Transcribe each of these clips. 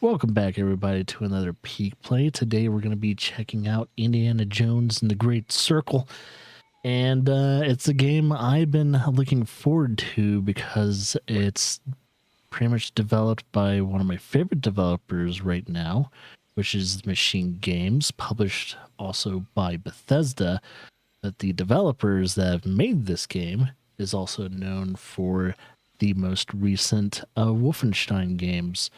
Welcome back, everybody, to another Peak Play. Today, we're going to be checking out Indiana Jones and the Great Circle. And it's a game I've been looking forward to because it's pretty much developed by one of my favorite developers right now, which is Machine Games, published also by Bethesda. But the developers that have made this game is also known for the most recent Wolfenstein games.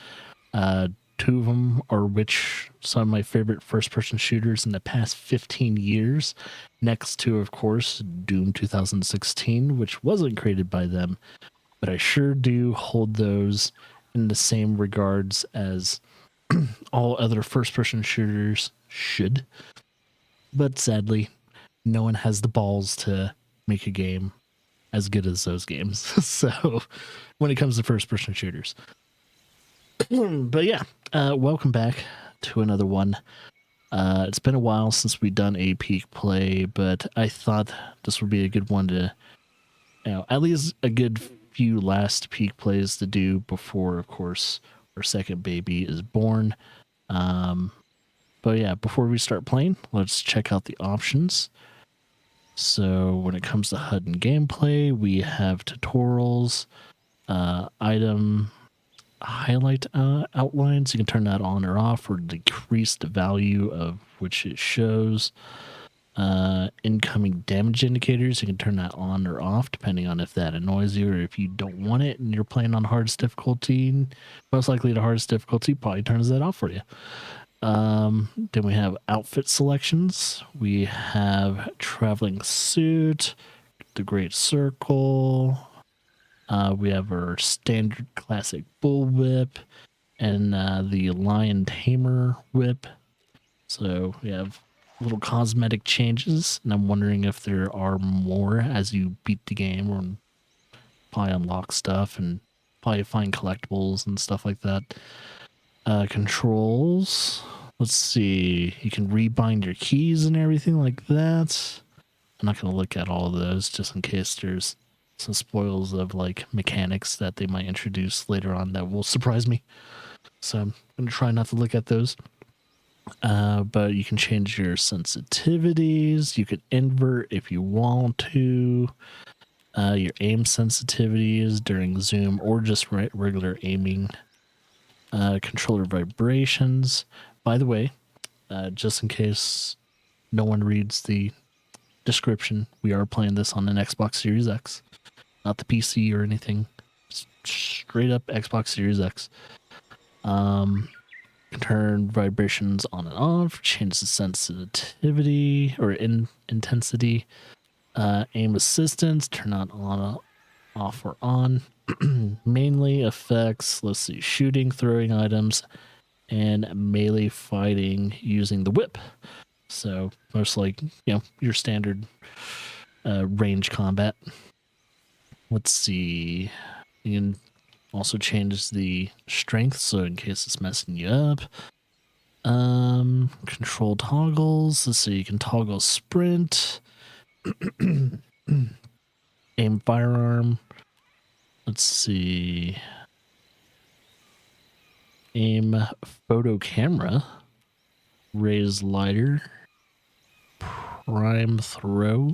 Two of them are which some of my favorite first-person shooters in the past 15 years. Next to, of course, Doom 2016, which wasn't created by them, but I sure do hold those in the same regards as all other first-person shooters should. But sadly, no one has the balls to make a game as good as those games. So, when it comes to first-person shooters. But yeah, welcome back to another one. It's been a while since we've done a Peak Play, but I thought this would be a good one to, at least a good few last Peak Plays to do before, of course, our second baby is born. But yeah, before we start playing, let's check out the options. So when it comes to HUD and gameplay, we have tutorials, item highlight outlines. You can turn that on or off or decrease the value of which it shows. Incoming damage indicators, you can turn that on or off depending on if that annoys you or if you don't want it and you're playing on hardest difficulty. Most likely the hardest difficulty probably turns that off for you. Then we have outfit selections. We have traveling suit, the Great Circle. We have our standard classic bullwhip and the lion tamer whip. So we have little cosmetic changes, and I'm wondering if there are more as you beat the game or probably unlock stuff and probably find collectibles and stuff like that. Controls. Let's see. You can rebind your keys and everything like that. I'm not going to look at all of those just in case there's some spoils of like mechanics that they might introduce later on that will surprise me. So I'm going to try not to look at those. But you can change your sensitivities. You can invert if you want to. Your aim sensitivities during zoom or just regular aiming. Controller vibrations. By the way, just in case no one reads the description, we are playing this on an Xbox Series X. Not the PC or anything. Straight up Xbox Series X. Turn vibrations on and off. Change the sensitivity or intensity. Aim assistance. Turn on, off, or on. Mainly effects. Let's see. Shooting, throwing items, and melee fighting using the whip. So most like, your standard range combat. Let's see. You can also change the strength, so in case it's messing you up. Control toggles. Let's see. You can toggle sprint. Aim firearm. Let's see. Aim photo camera. Raise lighter. Prime throw.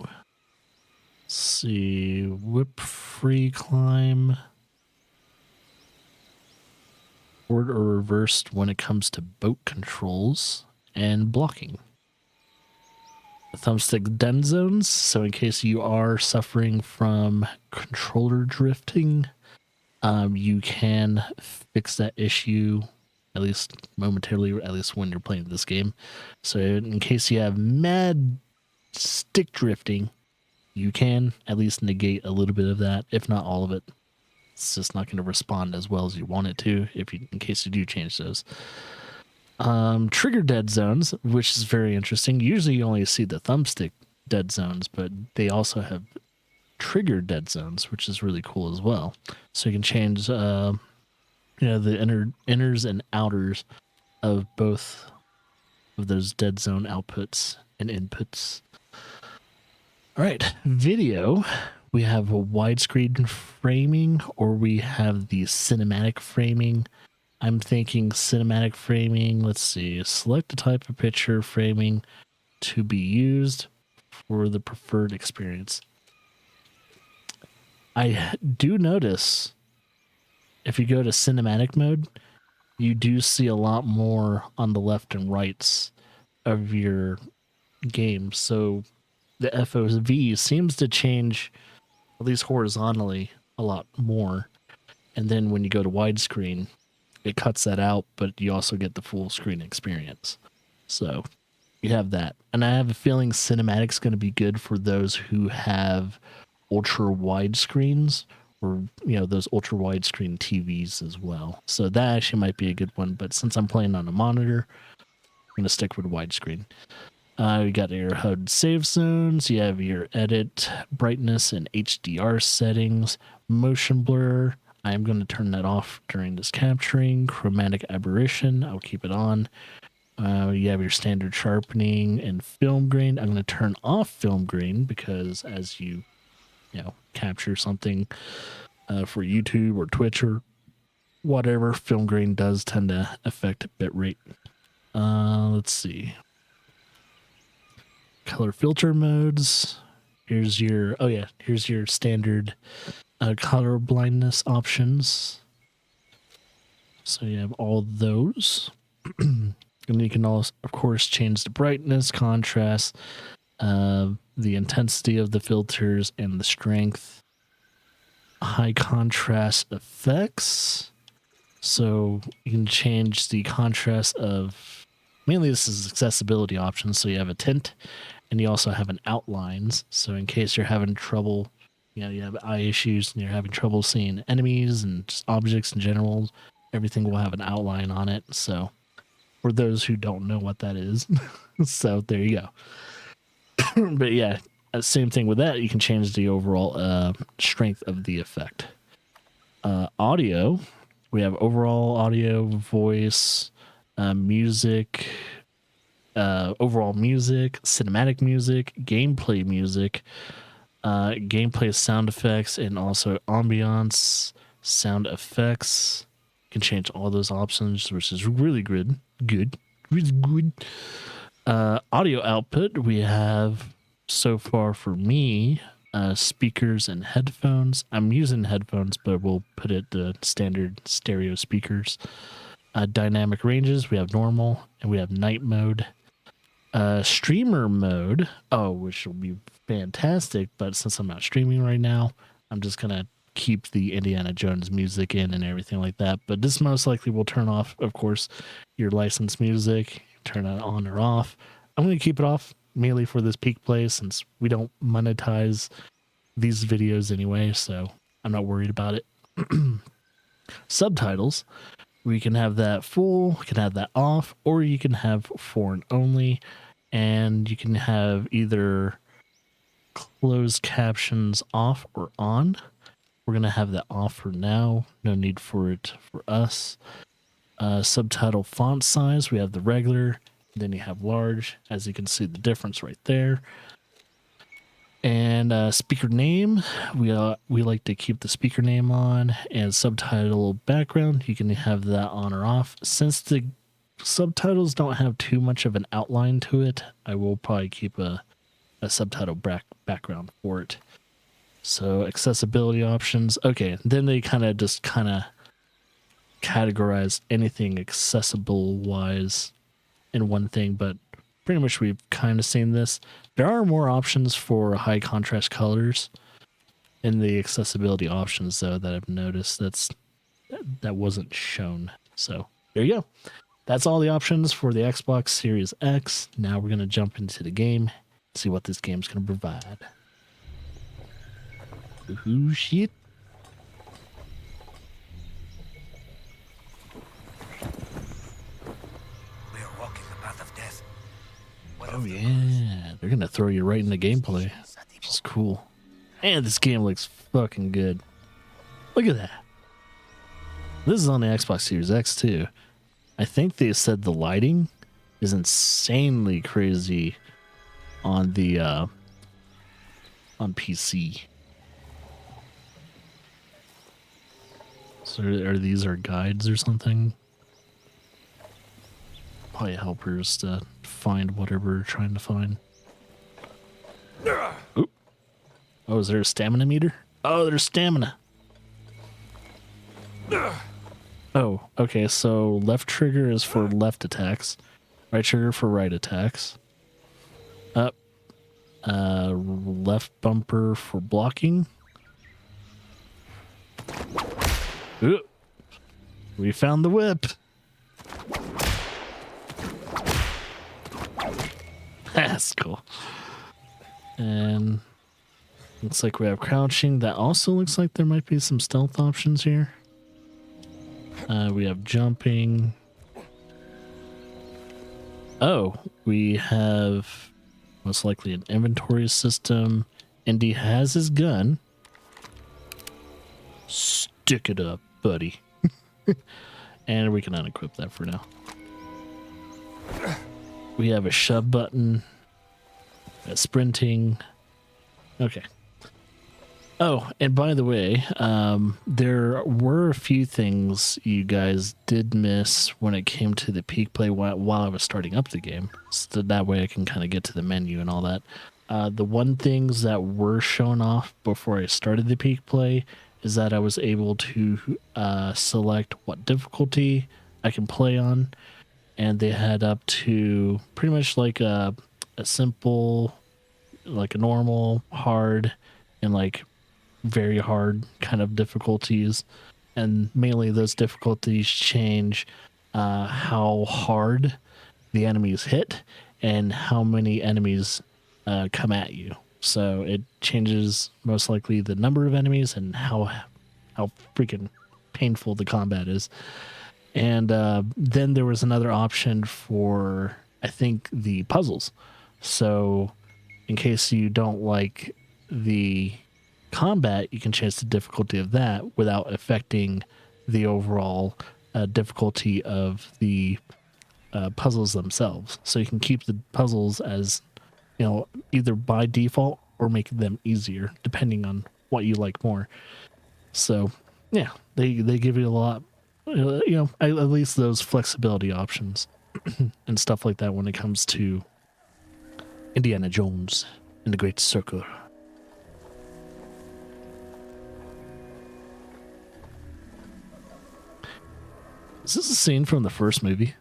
Let's see. Whip free climb. Forward or reversed when it comes to boat controls and blocking. The thumbstick dead zones. So in case you are suffering from controller drifting, you can fix that issue, at least momentarily, or at least when you're playing this game. So in case you have mad stick drifting, you can at least negate a little bit of that, if not all of it. It's just not going to respond as well as you want it to, in case you do change those. Trigger dead zones, which is very interesting. Usually you only see the thumbstick dead zones, but they also have trigger dead zones, which is really cool as well. So you can change, the inners and outers of both of those dead zone outputs and inputs. All right, video. We have a widescreen framing, or we have the cinematic framing. I'm thinking cinematic framing. Let's see. Select the type of picture framing to be used for the preferred experience. I do notice if you go to cinematic mode, you do see a lot more on the left and rights of your game. So the FOV seems to change, at least horizontally, a lot more. And then when you go to widescreen, it cuts that out, but you also get the full screen experience. So you have that. And I have a feeling cinematic's going to be good for those who have ultra wide screens, or those ultra widescreen TVs as well. So that actually might be a good one. But since I'm playing on a monitor, I'm going to stick with widescreen. You got your HUD save zones. You have your edit brightness and HDR settings, motion blur. I'm going to turn that off during this capturing. Chromatic aberration, I'll keep it on. You have your standard sharpening and film grain. I'm going to turn off film grain because as you capture something for YouTube or Twitch or whatever, film grain does tend to affect bitrate. Let's see. Color filter modes. Here's your standard color blindness options. So you have all those. And you can also, of course, change the brightness, contrast, the intensity of the filters, and the strength. High contrast effects. So you can change the contrast of, mainly this is accessibility options. So you have a tint and you also have an outlines. So in case you're having trouble, you have eye issues and you're having trouble seeing enemies and just objects in general, everything will have an outline on it. So for those who don't know what that is, so there you go. But yeah, same thing with that. You can change the overall strength of the effect. Audio, we have overall audio, voice, music, overall music, cinematic music, gameplay music, gameplay sound effects, and also ambiance sound effects. You can change all those options, which is really good. Really good. Audio output, we have so far for me, speakers and headphones. I'm using headphones, but we'll put it the standard stereo speakers. Dynamic ranges, we have normal and we have night mode. Streamer mode, which will be fantastic, but since I'm not streaming right now, I'm just gonna keep the Indiana Jones music in and everything like that. But this most likely will turn off, of course, your licensed music, turn it on or off. I'm gonna keep it off mainly for this peak play since we don't monetize these videos anyway, so I'm not worried about it. Subtitles, we can have that full, we can have that off, or you can have foreign only, and you can have either closed captions off or on. We're going to have that off for now. No need for it for us. Subtitle font size, we have the regular, then you have large, as you can see the difference right there. And speaker name, we like to keep the speaker name on, and subtitle background, you can have that on or off. Since the subtitles don't have too much of an outline to it, I will probably keep a subtitle background for it. So accessibility options, okay, then they kind of categorize anything accessible wise in one thing, but pretty much we've kind of seen this. There are more options for high contrast colors in the accessibility options, though, that I've noticed that wasn't shown. So there you go. That's all the options for the Xbox Series X. Now we're going to jump into the game, see what this game's going to provide. Ooh, shit. We are walking the path of death. Oh yeah, they're gonna throw you right in the gameplay, which is cool. And this game looks fucking good. Look at that. This is on the Xbox Series X too. I think they said the lighting is insanely crazy on the on PC. So are these our guides or something? probably helpers to find whatever we're trying to find. Oop. Oh, is there a stamina meter? Oh, there's stamina. Oh, okay, so left trigger is for left attacks. Right trigger for right attacks. Up. Left bumper for blocking. Ooh. We found the whip. That's cool. And looks like we have crouching. That also looks like there might be some stealth options here. We have jumping. Oh, we have most likely an inventory system. Indy has his gun. Stick it up, buddy. And we can unequip that for now. We have a shove button. A sprinting. Okay. Oh, and by the way, there were a few things you guys did miss when it came to the peak play while I was starting up the game. So that way I can kind of get to the menu and all that. The one things that were shown off before I started the peak play is that I was able to select what difficulty I can play on. And they had up to pretty much like a simple, like a normal, hard, and like very hard kind of difficulties. And mainly those difficulties change how hard the enemies hit and how many enemies come at you. So it changes most likely the number of enemies and how freaking painful the combat is. And then there was another option for, I think, the puzzles. So in case you don't like the combat, you can change the difficulty of that without affecting the overall difficulty of the puzzles themselves. So you can keep the puzzles as, you know, either by default or make them easier depending on what you like more. So yeah, they give you a lot, you know, at least those flexibility options and stuff like that when it comes to Indiana Jones and the Great Circle. Is this a scene from the first movie?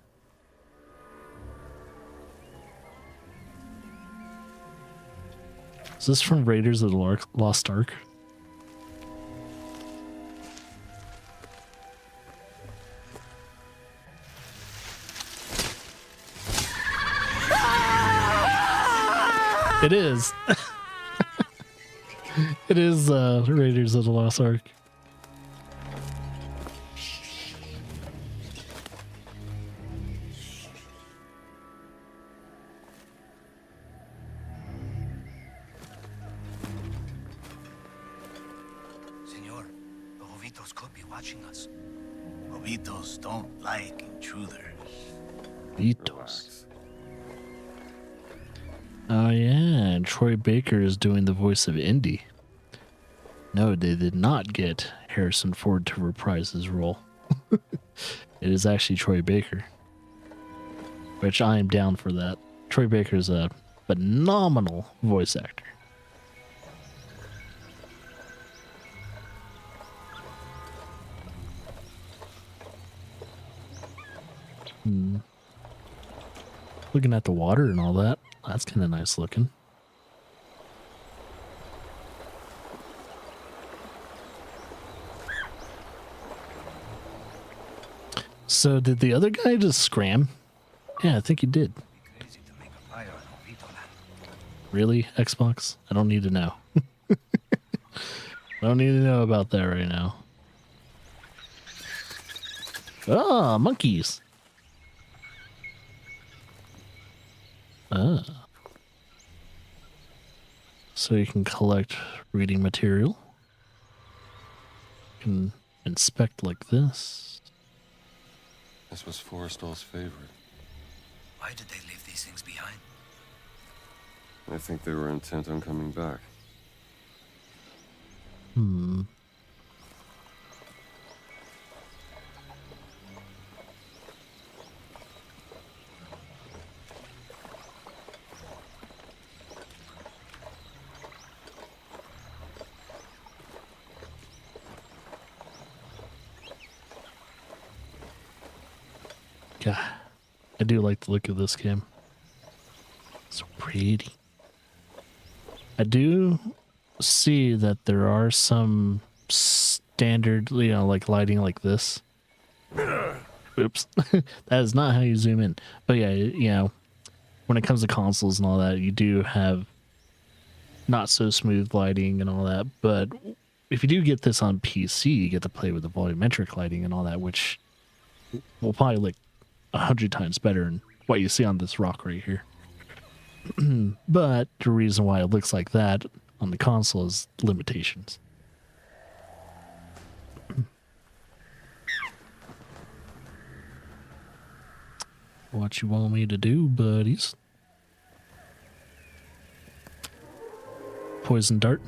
Is this from Raiders of the Lost Ark? It is. It is Raiders of the Lost Ark. Senor, the Jovitos could be watching us. Jovitos don't like intruders. Vitos. Oh yeah, Troy Baker is doing the voice of Indy. No, they did not get Harrison Ford to reprise his role. It is actually Troy Baker, which I am down for that. Troy Baker is a phenomenal voice actor. Looking at the water and all that, that's kind of nice looking. So did the other guy just scram? Yeah, I think he did. Crazy to make a fire on Jovito land. Really, Xbox? I don't need to know. I don't need to know about that right now. Ah, monkeys. Ah. So you can collect reading material. You can inspect like this. This was Forrestal's favorite. Why did they leave these things behind? I think they were intent on coming back. Hmm. God, I do like the look of this game. So pretty. I do see that there are some standard, like lighting like this. Oops. That is not how you zoom in. But yeah, when it comes to consoles and all that, you do have not so smooth lighting and all that. But if you do get this on PC, you get to play with the volumetric lighting and all that, which will probably look 100 times better than what you see on this rock right here. But the reason why it looks like that on the console is limitations. What you want me to do, buddies? Poison dart.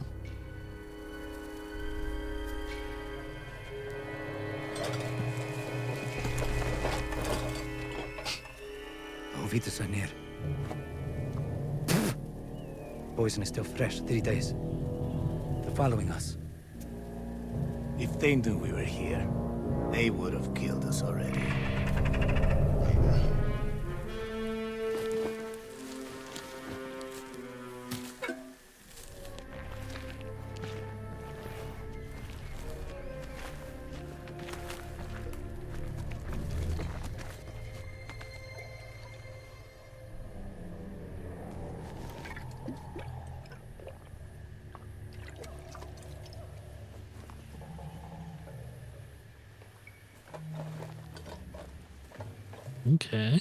Ovitos are near. Poison is still fresh, 3 days. They're following us. If they knew we were here, they would have killed us already. Okay.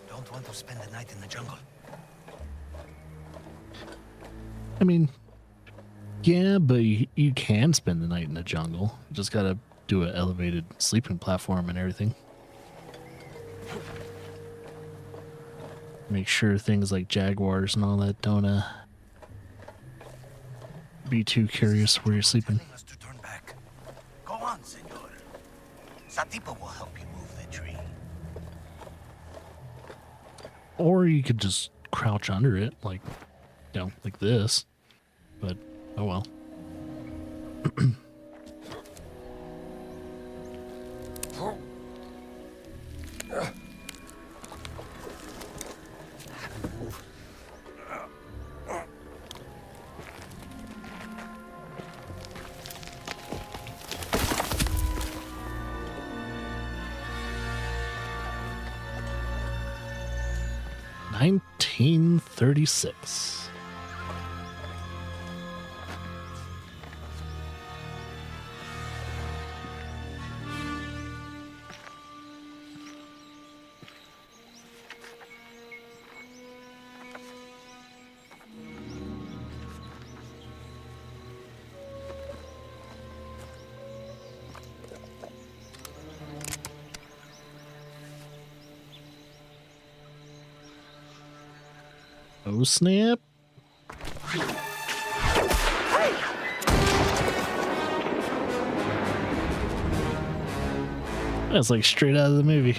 Don't want to spend the night in the jungle. I mean, yeah, but you can spend the night in the jungle. You just gotta do an elevated sleeping platform and everything. Make sure things like jaguars and all that don't be too curious where you're sleeping. Telling us to turn back. Go on, senor. Satipa will help you move the tree. Or you could just crouch under it, like, like this. But, oh well. $1936. Oh snap. That's like straight out of the movie.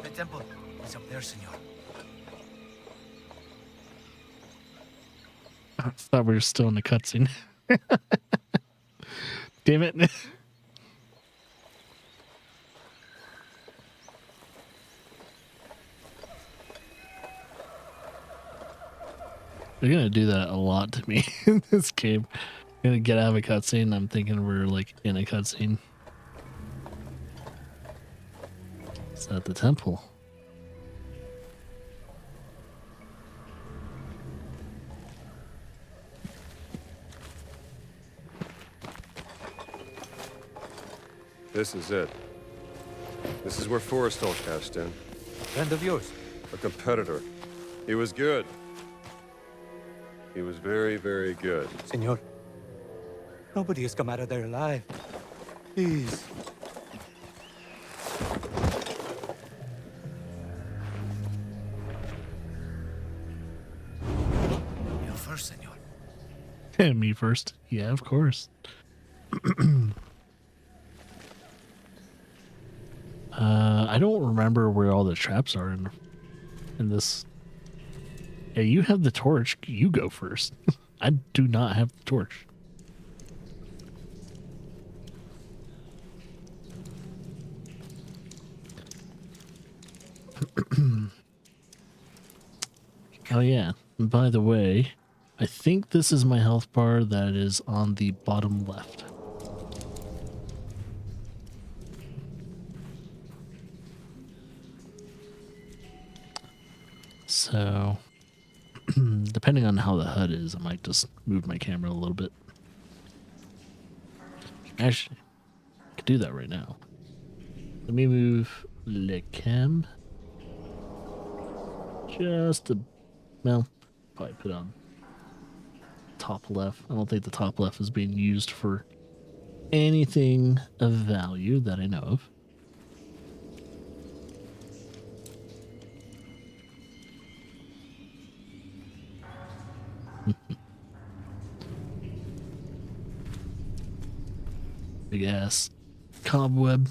The temple is up there, senor. I thought we were still in the cutscene. Damn it. They're gonna do that a lot to me in this game. I'm gonna get out of a cutscene. I'm thinking we're like in a cutscene. It's at the temple. This is it. This is where Forrestal cashed in. Friend of yours. A competitor. He was good. He was very, very good. Senor, nobody has come out of there alive. Please. Me first. Yeah, of course. I don't remember where all the traps are in this. Yeah, you have the torch. You go first. I do not have the torch. Oh yeah. And by the way, I think this is my health bar that is on the bottom left. So, depending on how the HUD is, I might just move my camera a little bit. Actually, I could do that right now. Let me move le cam. Just a, well, probably put on top left. I don't think the top left is being used for anything of value that I know of. Big ass cobweb.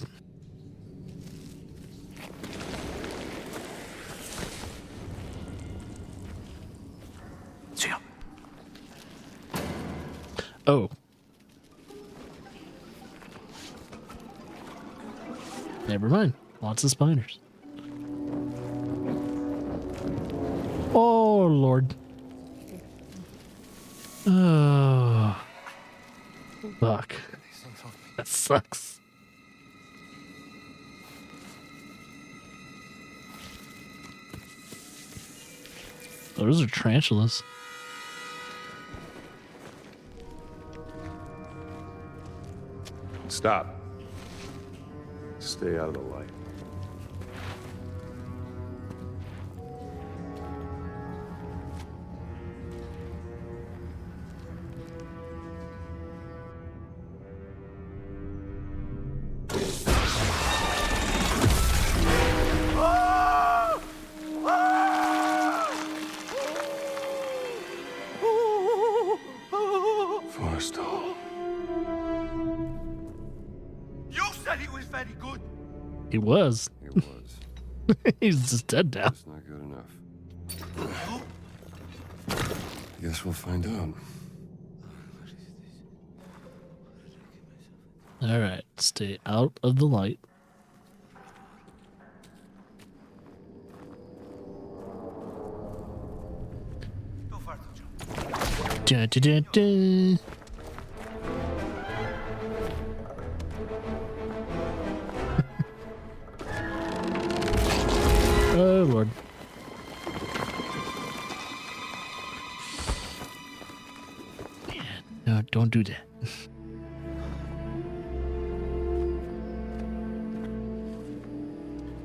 Oh. Never mind. Lots of spiders. Oh, Lord. Oh. Fuck. That sucks. Oh, those are tarantulas. Stop. Stay out of the light. Forrestal. You said he was very good. He was. It was. He's just dead now. That's not good enough. Guess we'll find out. All right, stay out of the light. Go far to jump. Dun, dun, dun, dun. Oh, Lord. Yeah, no, don't do that.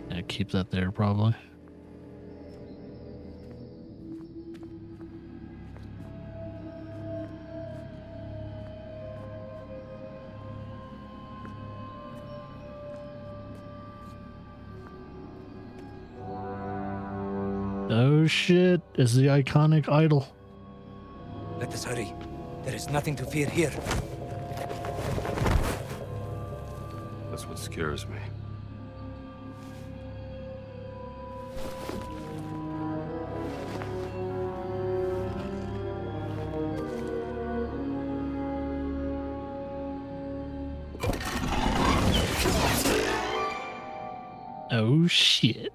Yeah, keep that there, probably. Oh shit, it's the iconic idol. Let us hurry. There is nothing to fear here. That's what scares me. Oh shit.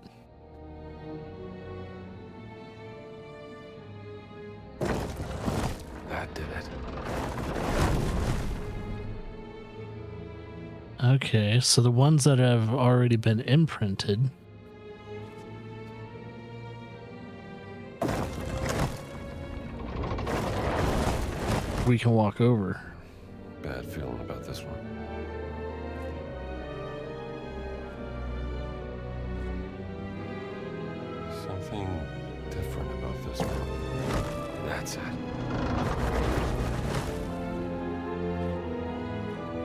That did it. Okay, so the ones that have already been imprinted. We can walk over. Bad feeling about this one. Something different about this one. That's it.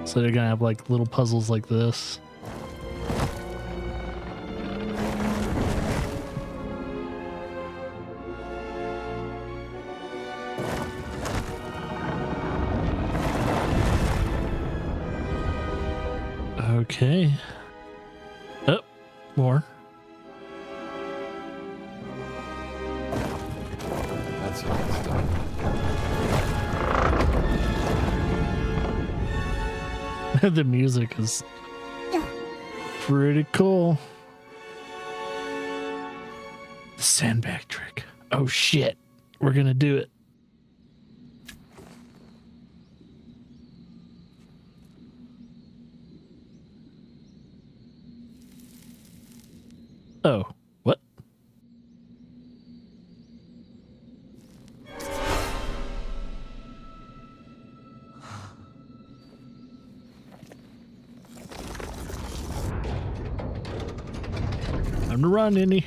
So they're gonna have like little puzzles like this. Okay. Oh, more. That's it. It's done. The music is pretty cool. The sandbag trick. Oh shit. We're gonna do it. Oh, what? Time to run, Indy.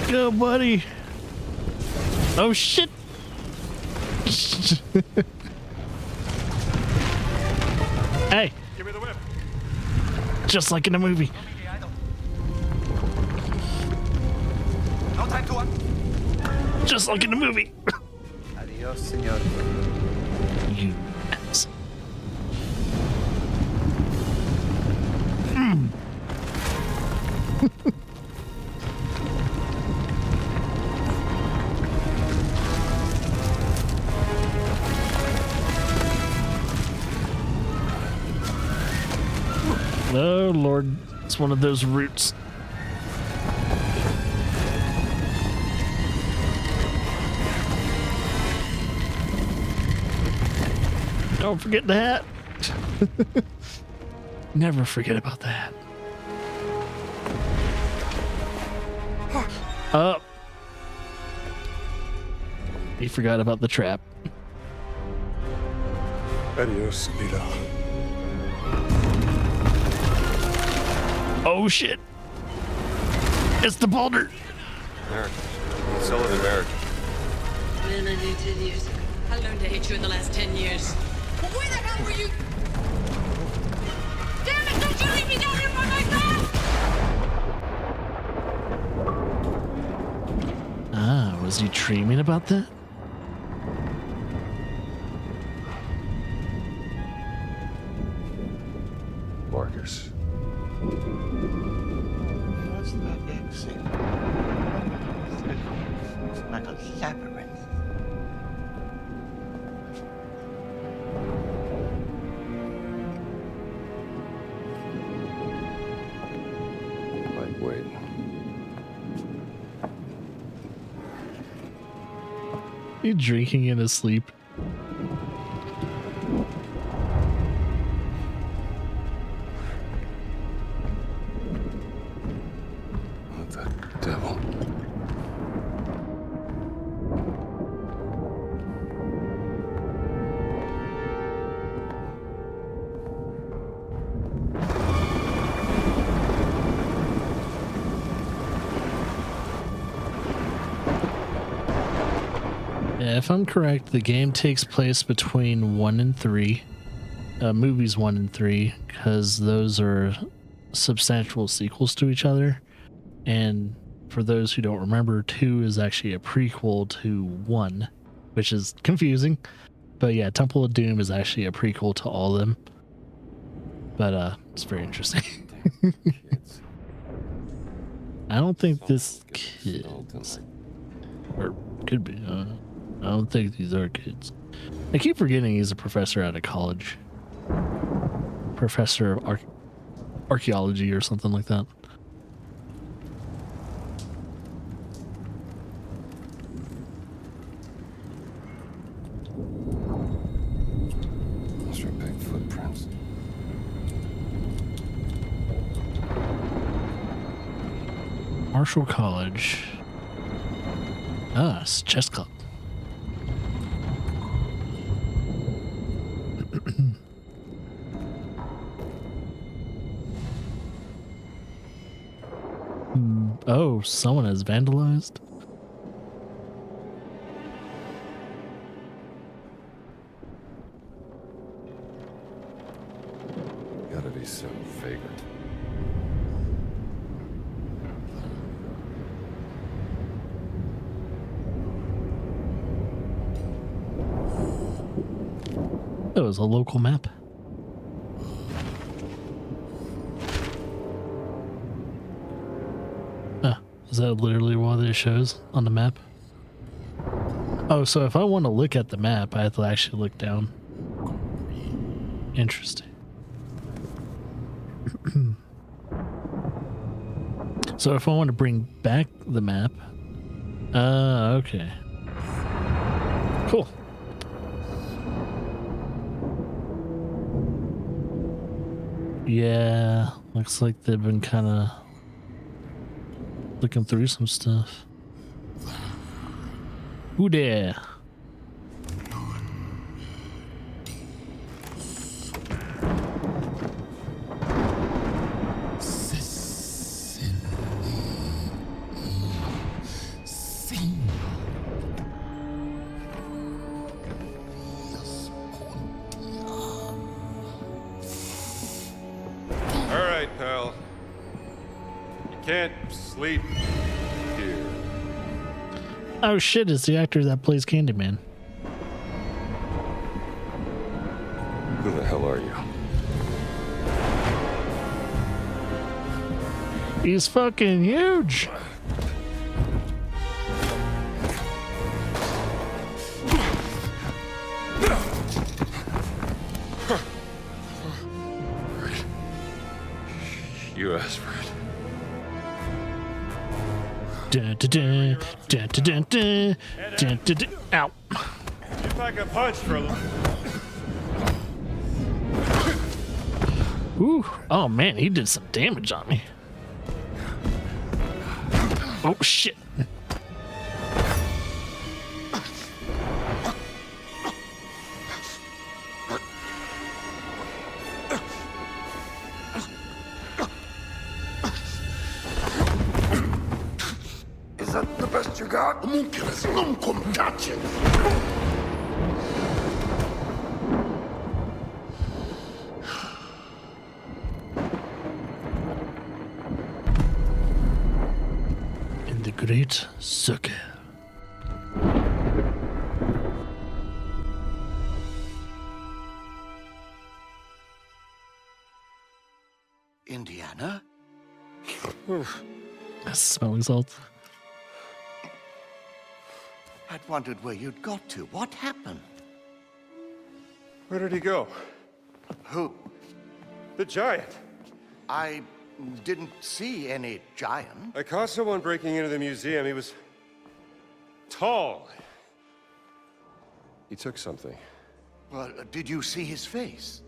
Go, buddy. Oh, shit. Hey. Give me the whip. Just like in a movie. No time to run. Just like in a movie. Adios, senor. You ass. Oh, Lord. It's one of those roots. Don't forget the hat. Never forget about the hat. Up. He forgot about the trap. Adios, Mira. Oh shit. It's the boulder. America. Sell it America. Man, I knew 10 years ago. I learned to hate you in the last 10 years. Well, where the hell were you? Damn it, don't you leave me down here by myself! Ah, was he dreaming about that? Marcus. What's that exit? It's like a labyrinth. Wait. He drinking in his sleep. What the devil? Yeah, if I'm correct, the game takes place between 1 and 3. Movies 1 and 3, because those are substantial sequels to each other. And for those who don't remember, 2 is actually a prequel to 1, which is confusing. But yeah, Temple of Doom is actually a prequel to all of them. But it's very interesting. Kids. I don't think this Get smelled kids, tonight. or could be. I don't think these are kids. I keep forgetting he's a professor at a college. Professor of archaeology or something like that. Those are big footprints. Marshall College. Ah, it's chess club. Oh, someone has vandalized. Gotta be some vagrant. That was a local map. Is that literally what it shows on the map? Oh, so if I want to look at the map, I have to actually look down. Interesting. So if I want to bring back the map, okay. Cool. Yeah, looks like they've been kind of looking through some stuff. Who there? All right, pal. You can't sleep here. Oh shit, it's the actor that plays Candyman. Who the hell are you? He's fucking huge. You asked for it. Dun, dun, dun, dun, dun, dun, dun, dun, dun, dun. Ow. If I could punch for a little. Ooh. Oh man, he did some damage on me. Oh shit. Is that the best you got? Homunculus, non comtace. In the great circle. Indiana? That's smelling salts. I'd wondered where you'd got to. What happened? Where did he go? Who? The giant. I didn't see any giant. I caught someone breaking into the museum. He was tall. He took something. Well, did you see his face?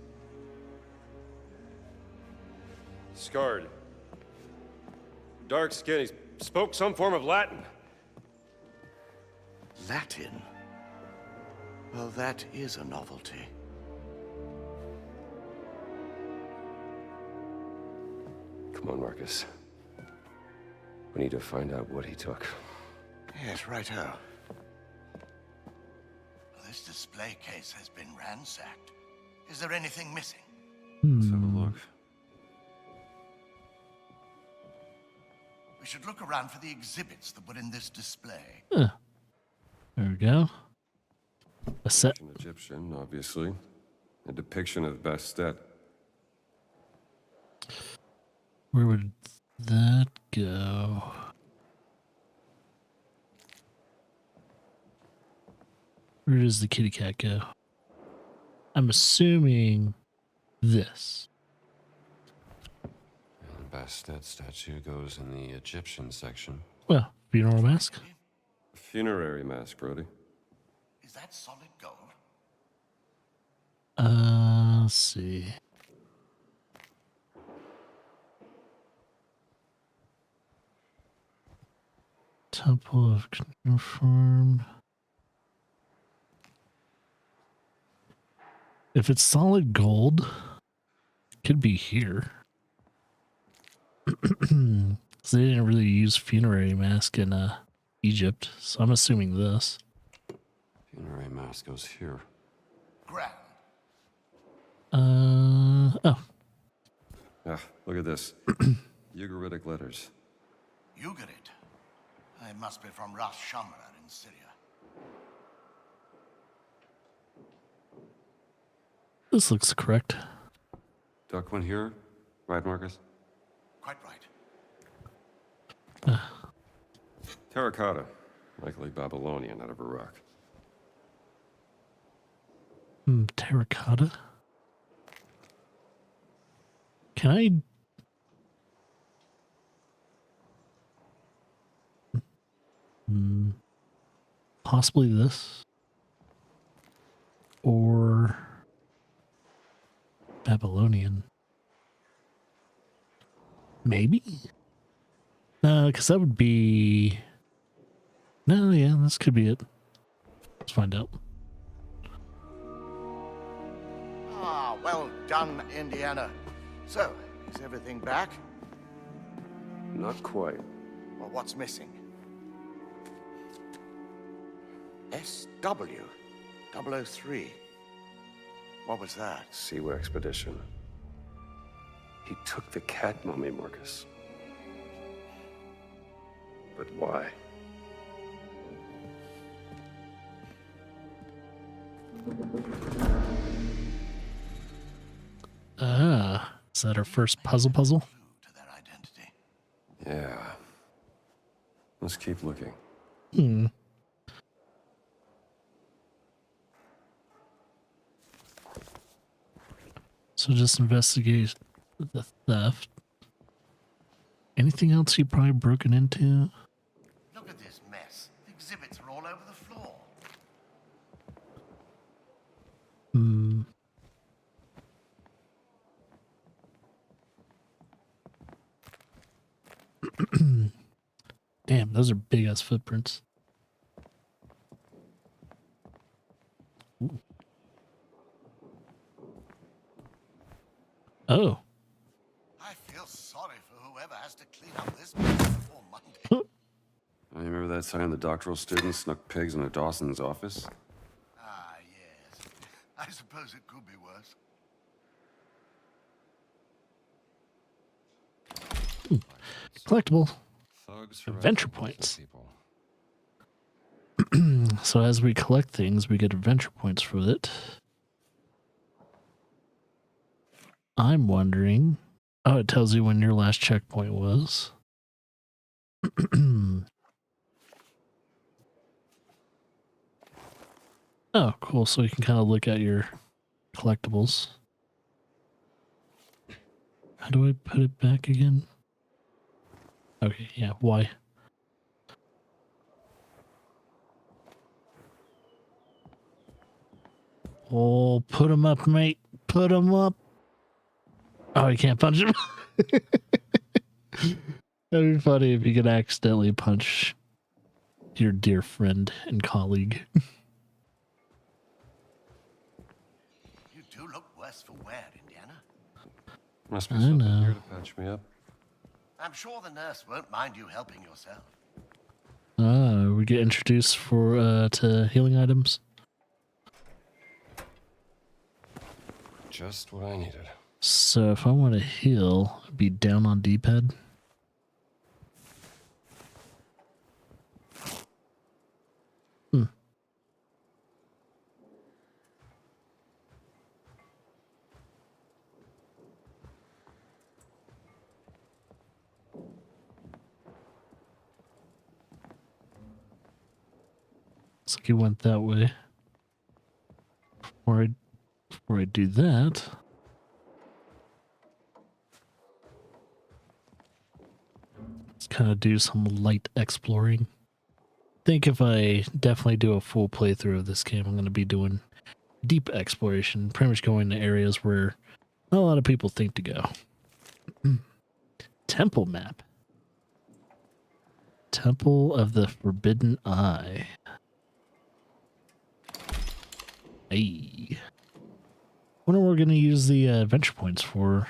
Scarred. Dark skin. He spoke some form of Latin. Latin? Well, that is a novelty. Come on, Marcus. We need to find out what he took. Yes, righto. This display case has been ransacked. Is there anything missing? Let's have a look. We should look around for the exhibits that were in this display. There we go. A set. An Egyptian, obviously. A depiction of Bastet. Where would that go? Where does the kitty cat go? I'm assuming this. And the Bastet statue goes in the Egyptian section. Well, funeral mask. Funerary mask, Brody. Is that solid gold? Let's see. Temple of Confirm. If it's solid gold, it could be here. So they didn't really use funerary mask in Egypt, so I'm assuming this. Funerary mask goes here. Grand. Oh, Ah, look at this. Ugaritic letters. Ugarit. It must be from Ras Shamra in Syria. this looks correct. Duck one here, right, Marcus? Quite right. Terracotta, likely Babylonian out of Iraq. Terracotta. Can I? Possibly this. Or Babylonian. Maybe? No, because that would be... No, yeah, this could be it. Let's find out. Ah, well done, Indiana. So, is everything back? Not quite. Well, what's missing? SW 003. What was that? Siwa expedition. He took the cat mummy, Marcus. But why? Is that our first puzzle? To their identity. Yeah. Let's keep looking. So just investigate the theft. Anything else you probably broken into? Look at this mess. The exhibits are all over the floor. Damn, those are big ass footprints. Ooh. Oh. I feel sorry for whoever has to clean up this mess before Monday. I remember that time the doctoral students snuck pigs into Dawson's office? Ah, yes. I suppose it could be worse. Collectible. Thugs Adventure points. So as we collect things, we get adventure points for it. I'm wondering... Oh, it tells you when your last checkpoint was. Oh, cool. So you can kind of look at your collectibles. How do I put it back again? Okay, yeah, Y. Oh, put him up, mate. Put him up. Oh, you can't punch him. That'd be funny if you could accidentally punch your dear friend and colleague. You do look worse for wear, Indiana. Must be I something know. here to patch me up. I'm sure the nurse won't mind you helping yourself. We get introduced to healing items. Just what I needed. So if I want to heal, it'd be down on D-pad. Looks like he went that way. Before I do that, let's kind of do some light exploring. I think if I definitely do a full playthrough of this game, I'm going to be doing deep exploration, pretty much going to areas where not a lot of people think to go. Temple map. Temple of the Forbidden Eye. Hey. Wonder what we're going to use the adventure points for.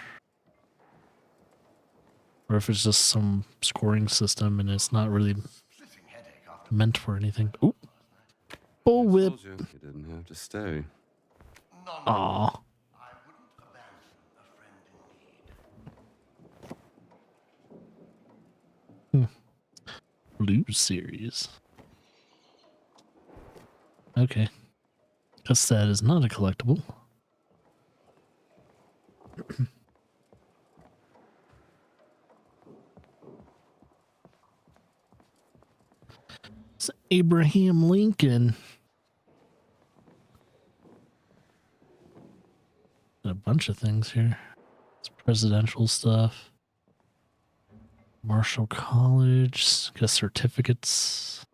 Or if it's just some scoring system and it's not really Splitting headache after meant for anything. Ooh. Bull I whip. told you, you didn't have to stay. none. Aw. I wouldn't abandon a friend in need. Blue series. Okay. Guess that is not a collectible. Abraham Lincoln. A bunch of things here. It's presidential stuff. Marshall College, got certificates.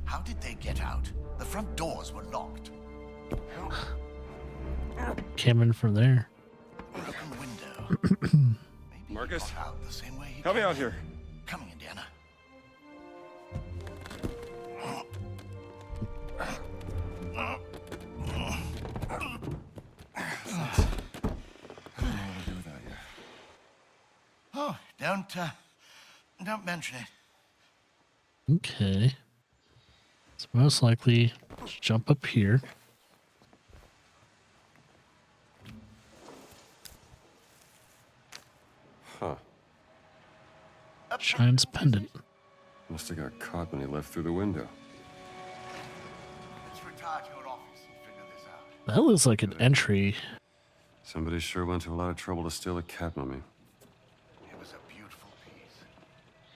How did they get out? The front doors were locked. Came in from there. Broken window. Maybe Marcus? he got out the same way he Help me came out in. here. Coming, Indiana. Oh, don't mention it. Okay. So most likely just jump up here. Huh. Shine's pendant. Must have got caught when he left through the window. Let's retire to your office and figure this out. That looks like an entry. Somebody sure went to a lot of trouble to steal a cat mummy. It was a beautiful piece.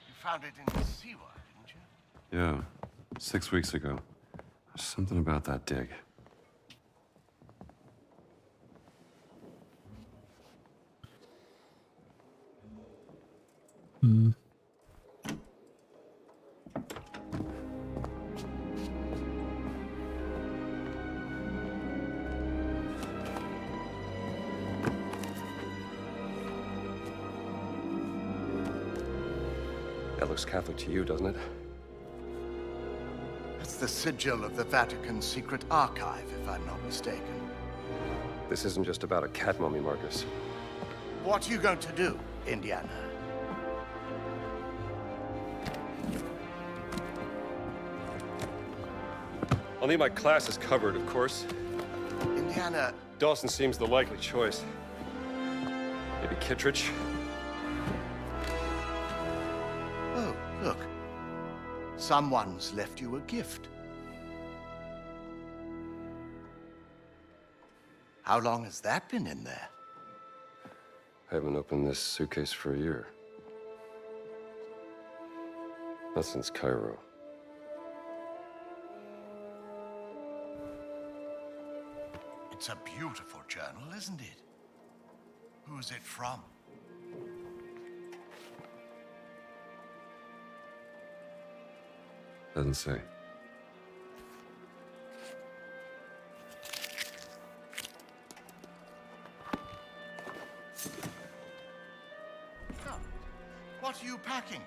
You found it in Siwa, didn't you? Yeah, 6 weeks ago. There's something about that dig. Hmm. That looks Catholic to you, doesn't it? That's the sigil of the Vatican's secret archive, if I'm not mistaken. This isn't just about a cat mummy, Marcus. What are you going to do, Indiana? I'll need my classes covered, of course. Indiana, Dawson seems the likely choice. Maybe Kittredge? oh, look. Someone's left you a gift. How long has that been in there? I haven't opened this suitcase for a year. Not since Cairo. It's a beautiful journal, isn't it? Who's it from? Doesn't say. Oh, what are you packing?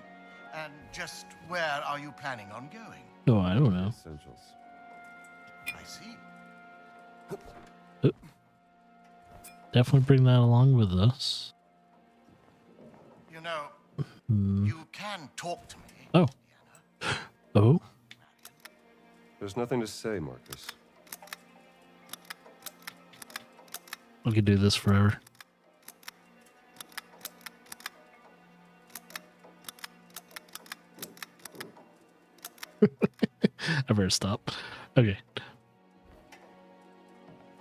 And just where are you planning on going? Oh, I don't know. Essentials. I see. Definitely bring that along with us. You know, you can talk to me. Oh. Indiana. Oh. There's nothing to say, Marcus. We could do this forever. I better stop. Okay.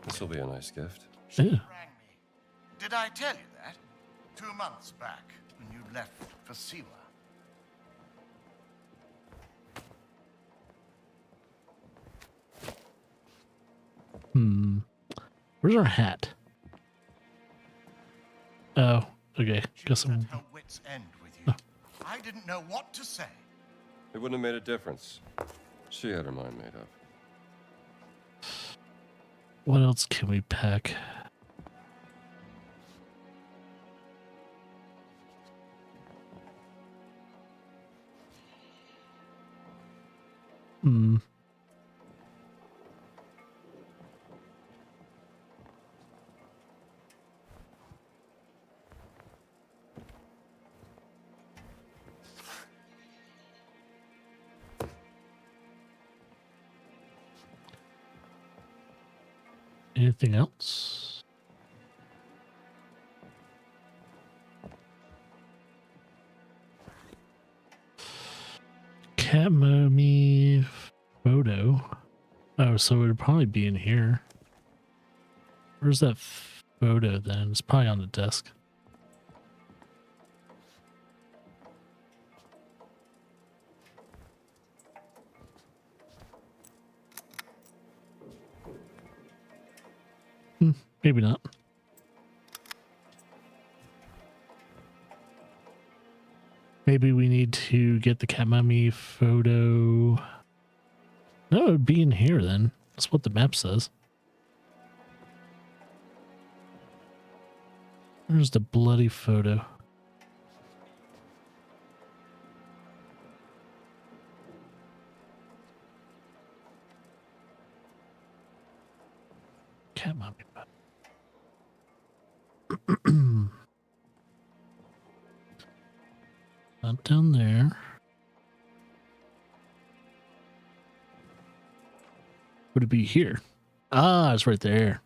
This will be a nice gift. Yeah. Rang me. Did I tell you that? 2 months back, when you left for Siwa. Where's our hat? Oh, okay. She Guess was I'm. at her wit's end with you. I didn't know what to say. It wouldn't have made a difference. She had her mind made up. What else can we pack? Hmm. Anything else? Cat mummy photo. Oh, so it would probably be in here. Where's that photo then? It's probably on the desk. Maybe not. Maybe we need to get the cat mummy photo. No, it would be in here then. That's what the map says. Where's the bloody photo? Cat mummy. Not down there. Would it be here? Ah, it's right there.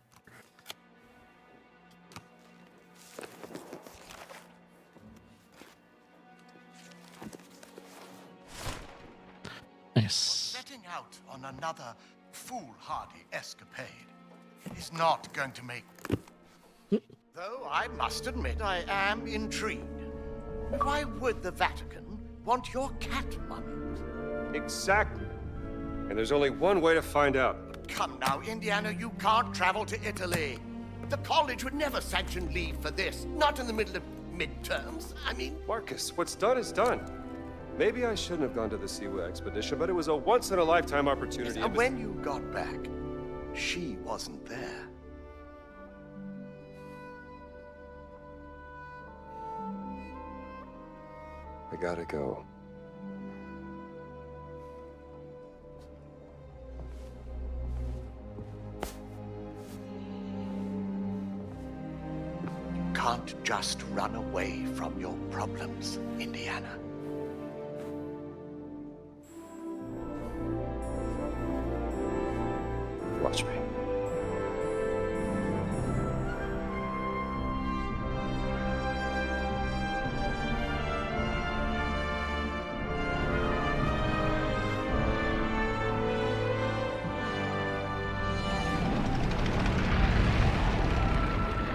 Nice. Setting out on another foolhardy escapade is not going to make... Though I must admit I am intrigued. Why would the Vatican want your cat mummy? Exactly. And there's only one way to find out. Come now, Indiana, you can't travel to Italy. The college would never sanction leave for this. Not in the middle of midterms. I mean... Marcus, what's done is done. Maybe I shouldn't have gone to the Siwa expedition, but it was a once-in-a-lifetime opportunity. And when you got back, she wasn't there. I gotta go. You can't just run away from your problems, Indiana. Watch me.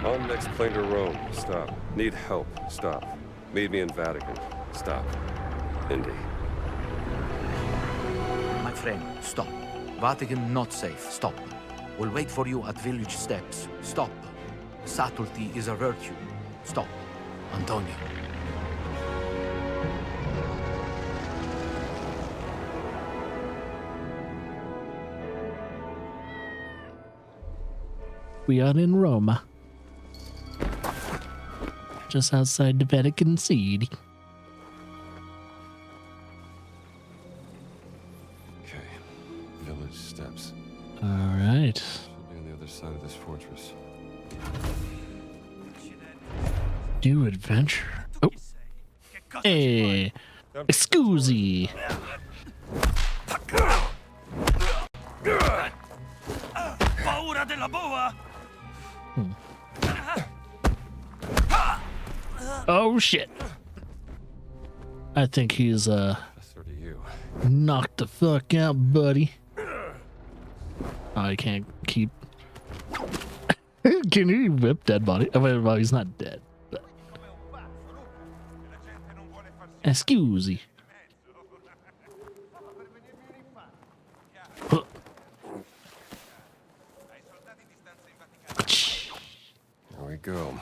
On next plane to Rome. Stop. Need help. Stop. Meet me in Vatican. Stop. Indy. My friend, stop. Vatican not safe. Stop. We'll wait for you at village steps. Stop. Subtlety is a virtue. Stop. Antonio. We are in Rome. Just outside the Vatican City. Okay. Village steps. All right. Should be on the other side of this fortress. New adventure. Oh. Hey. Scusi. Paura della boa! Oh shit. I think he's That's sort of you. knocked the fuck out, buddy. Oh, I can't keep. Can you whip dead body? Oh, wait, well, he's not dead. But... Scusi. Huh. There we go.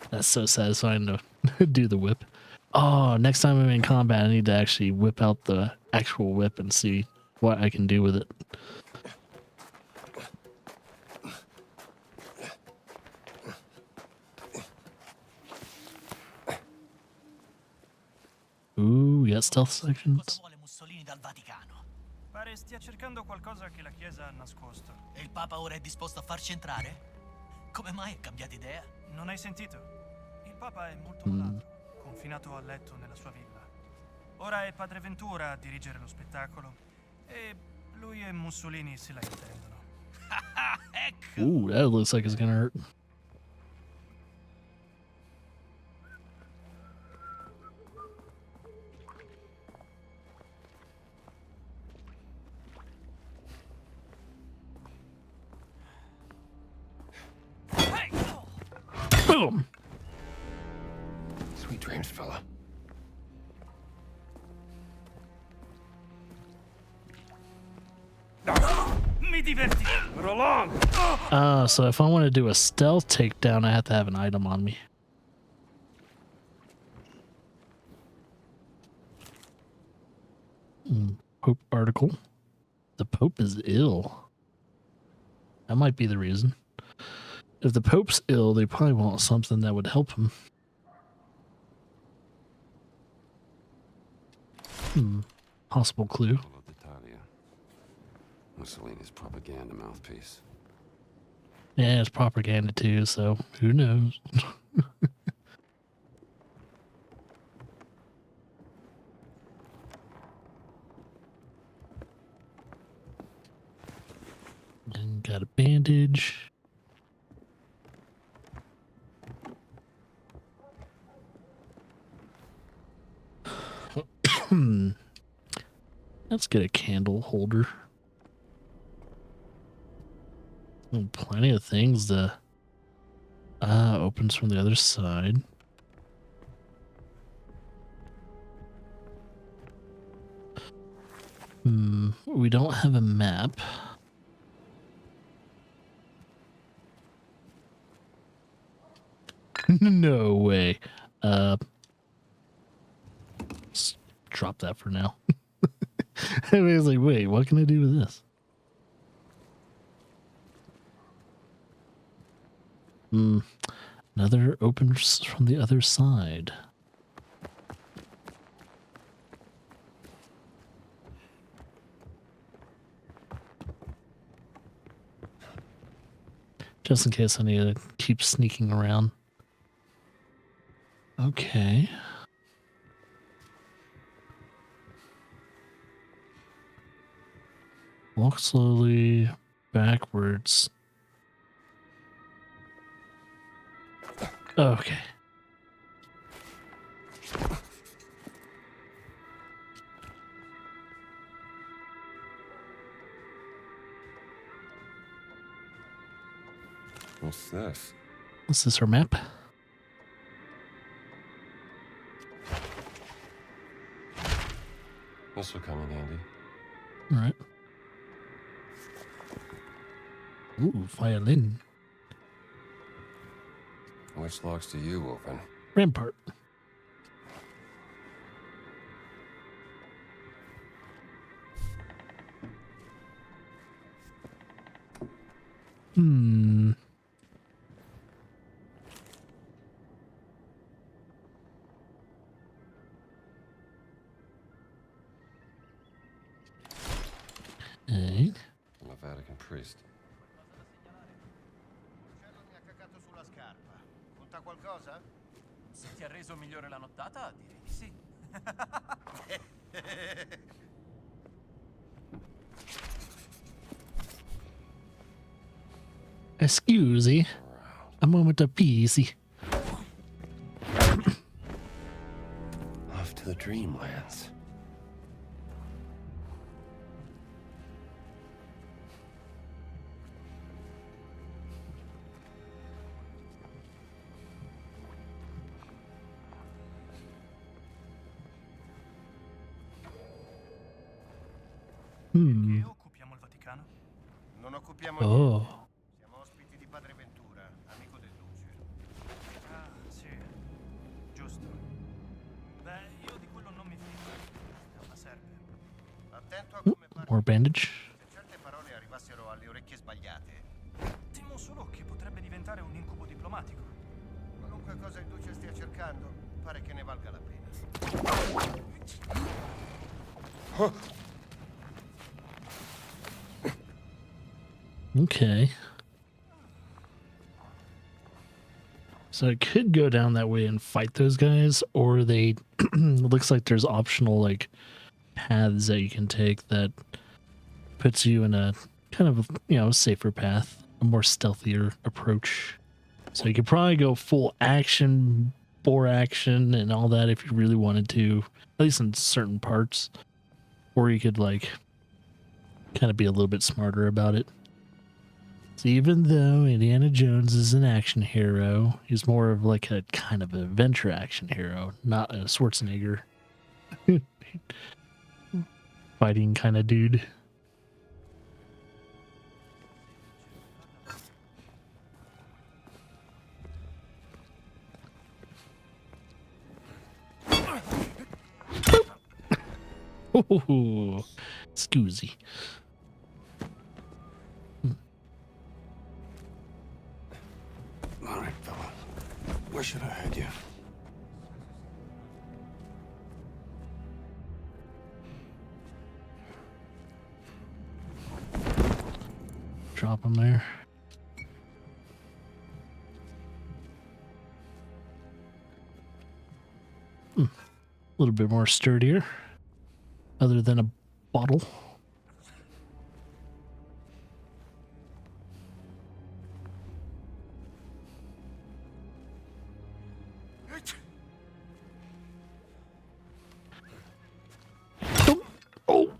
That's so satisfying to do the whip. Oh, next time I'm in combat, I need to actually whip out the actual whip and see what I can do with it. Ooh, we got stealth sections. Mussolini dal Vaticano. Pare stia cercando qualcosa che la Chiesa ha nascosto. E il Papa ora è disposto a farci entrare? Come mai ha cambiato idea? Non hai sentito? Il Papa è molto malato, confinato a letto nella sua villa. Ora è Padre Ventura a dirigere lo spettacolo e lui e Mussolini se la intendono. Ecco! Ooh, that looks like it's gonna hurt. Boom! Sweet dreams, fella. mi divertire. Put along! So if I want to do a stealth takedown, I have to have an item on me. Pope article. The Pope is ill. That might be the reason. If the Pope's ill, they probably want something that would help him. Possible clue. Mussolini's propaganda mouthpiece. Yeah, it's propaganda too, so who knows? And got a bandage. Let's get a candle holder. Oh, plenty of things to opens from the other side. We don't have a map. No way. Let's drop that for now. I was like, wait, what can I do with this? Another opens from the other side. Just in case I need to keep sneaking around. Okay. Walk slowly backwards. Okay. What's this? Is this our map? This will come in handy. All right. Ooh, violin. Which locks do you open? Rampart. Hey. I'm a Vatican priest. Mi ha cagato sulla scarpa. Conta qualcosa? Se ti ha reso migliore la nottata, direi di sì. Excuse, a moment of peace. Off to the dreamlands. Perché occupiamo il Vaticano? Non occupiamo Oh. niente. Siamo ospiti di Padre Ventura, amico del Duce. Ah, sì. Giusto. Beh, io di quello non mi fido. È una serpe. Attento a come parli. More bandage. Se certe parole arrivassero alle orecchie sbagliate, Temo solo che potrebbe diventare un incubo diplomatico. qualunque cosa il Duce stia cercando, pare che ne valga la pena. Okay. So I could go down that way and fight those guys, or they it looks like there's optional like paths that you can take that puts you in a kind of, you know, safer path, a more stealthier approach. So you could probably go full action, bore action and all that if you really wanted to, at least in certain parts. Or you could like kind of be a little bit smarter about it. So even though Indiana Jones is an action hero, he's more of like a kind of adventure action hero, not a Schwarzenegger fighting kind of dude. Ooh, Scoozy. All right, fella. Where should I head you? Drop him there. A little bit more sturdier, other than a bottle. Oh.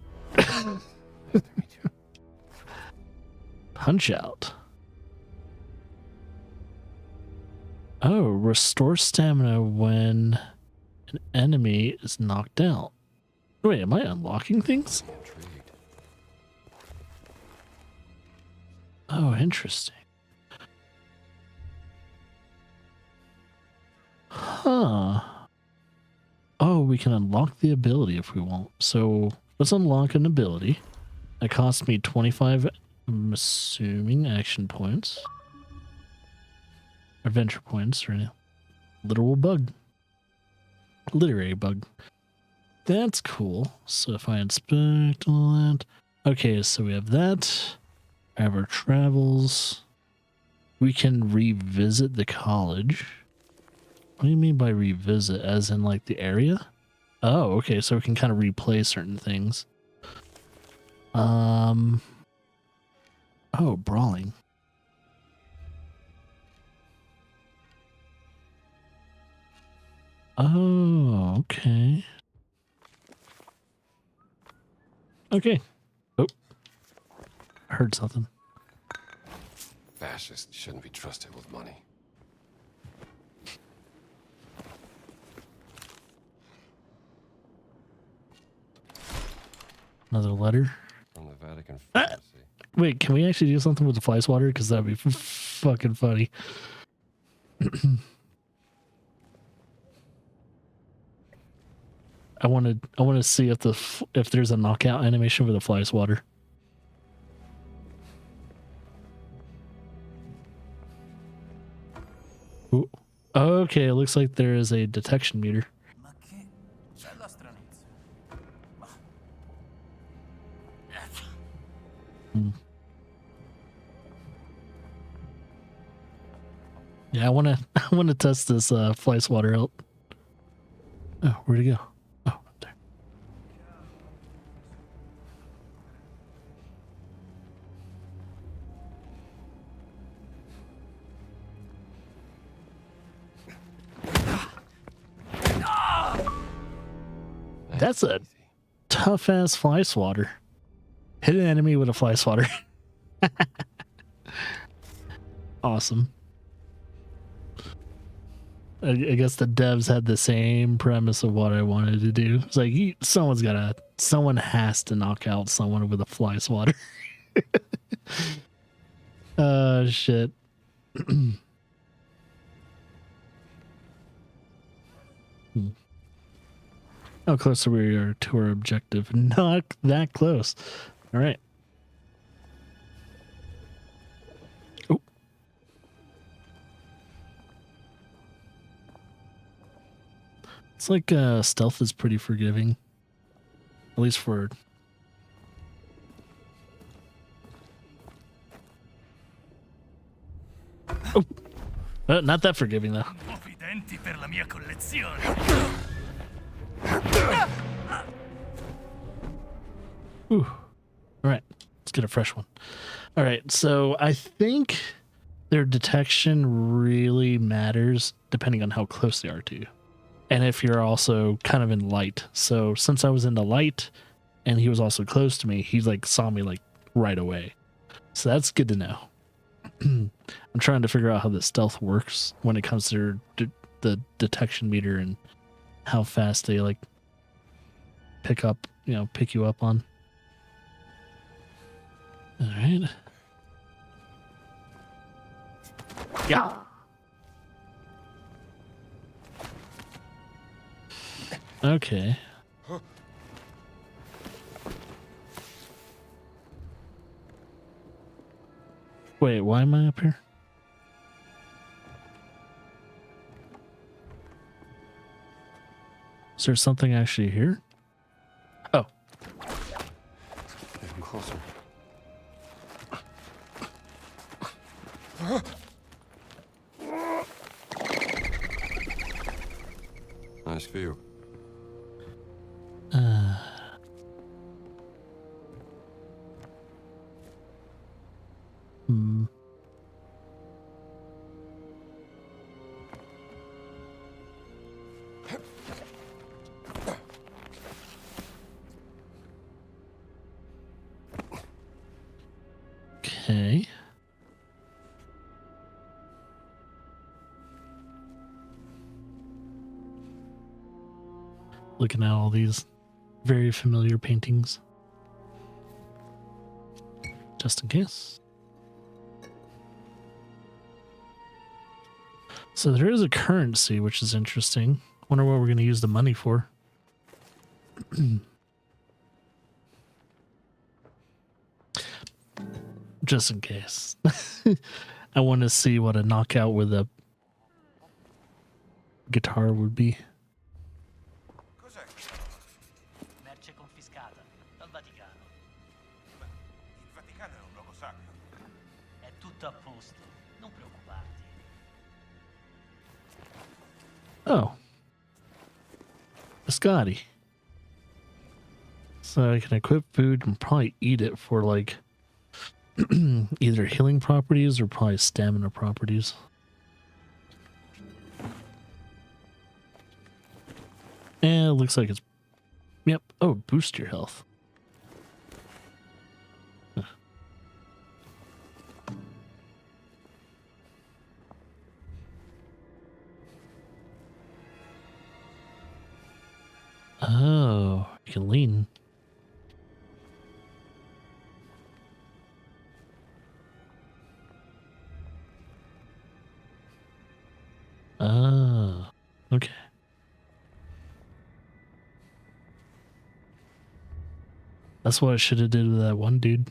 Punch out. Oh, restore stamina when an enemy is knocked out. Wait, am I unlocking things? Oh, interesting. Huh. Oh, we can unlock the ability if we want. So let's unlock an ability. That costs me 25, I'm assuming, action points. Adventure points, or a literal bug. Literary bug. That's cool. So if I inspect all that. Okay, so we have that. I have our travels. We can revisit the college. What do you mean by revisit? As in like the area? Oh, okay, so we can kind of replay certain things. Oh, brawling. Oh, okay. Okay. Oh. I heard something. Fascists shouldn't be trusted with money. Another letter. From the Vatican Ah! Pharmacy. Wait, can we actually do something with the fly swatter? Because that'd be fucking funny. I want to see if there's a knockout animation for the fly swatter. Ooh. Okay, it looks like there is a detection meter. Ma che... c'è la stranezza. Ma... Yeah, I wanna test this fly swatter out. Oh, where'd it go? Oh, up there. That's a tough ass fly swatter. Hit an enemy with a fly swatter. Awesome. I guess the devs had the same premise of what I wanted to do. It's like someone has to knock out someone with a fly swatter. Shit. How close are we to our objective? Not that close. All right. Oh. It's like stealth is pretty forgiving. At least for... Oh. Not that forgiving, though. Nuovi denti per la mia collezione. Ooh. All right, let's get a fresh one. All right, so I think their detection really matters depending on how close they are to you. And if you're also kind of in light. So since I was in the light and he was also close to me, he like saw me like right away. So that's good to know. I'm trying to figure out how the stealth works when it comes to the detection meter and how fast they like pick you up on. All right. Yeah. Wait, why am I up here? Is there something actually here? Oh. Getting closer. Nice view. Hmm. Okay. Looking at all these very familiar paintings. Just in case. So there is a currency, which is interesting. Wonder what we're going to use the money for. Just in case. I want to see what a knockout with a guitar would be. Cos'è questa roba? Merce confiscata dal Vaticano. Ma il Vaticano è un luogo sacro. È tutto a posto, non preoccuparti. Oh. Biscotti. So I can equip food and probably eat it for like either healing properties or probably stamina properties. And it looks like it's... Yep. Oh, boost your health. Huh. Oh, you can lean. Oh, okay. That's what I should have did with that one dude.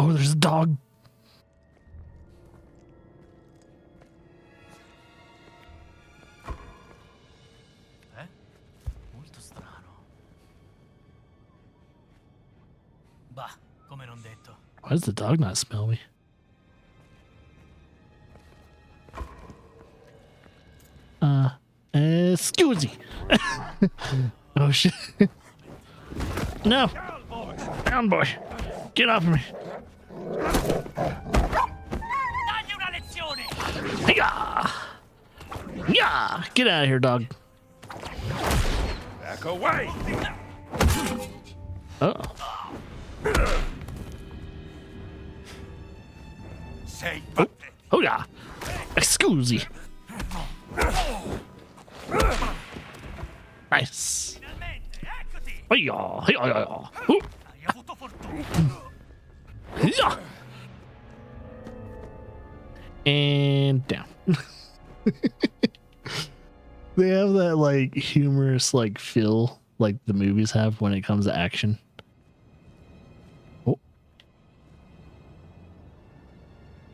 Oh, there's a dog. Molto strano. Bah, come non detto. Why does the dog not smell me? Excuse me. Oh shit. No. Down boy. Get off of me. Dagli una lezione! Yeah. Yeah. Get out of here, dog. Back away! Oh. Sei Oh. Oh yeah. Excuse me. Nice. Finalmente, eccoti! Oh yeah. Hey, oh. Hai avuto fortuna. Yeah. And down. They have that like humorous like feel like the movies have when it comes to action. Oh.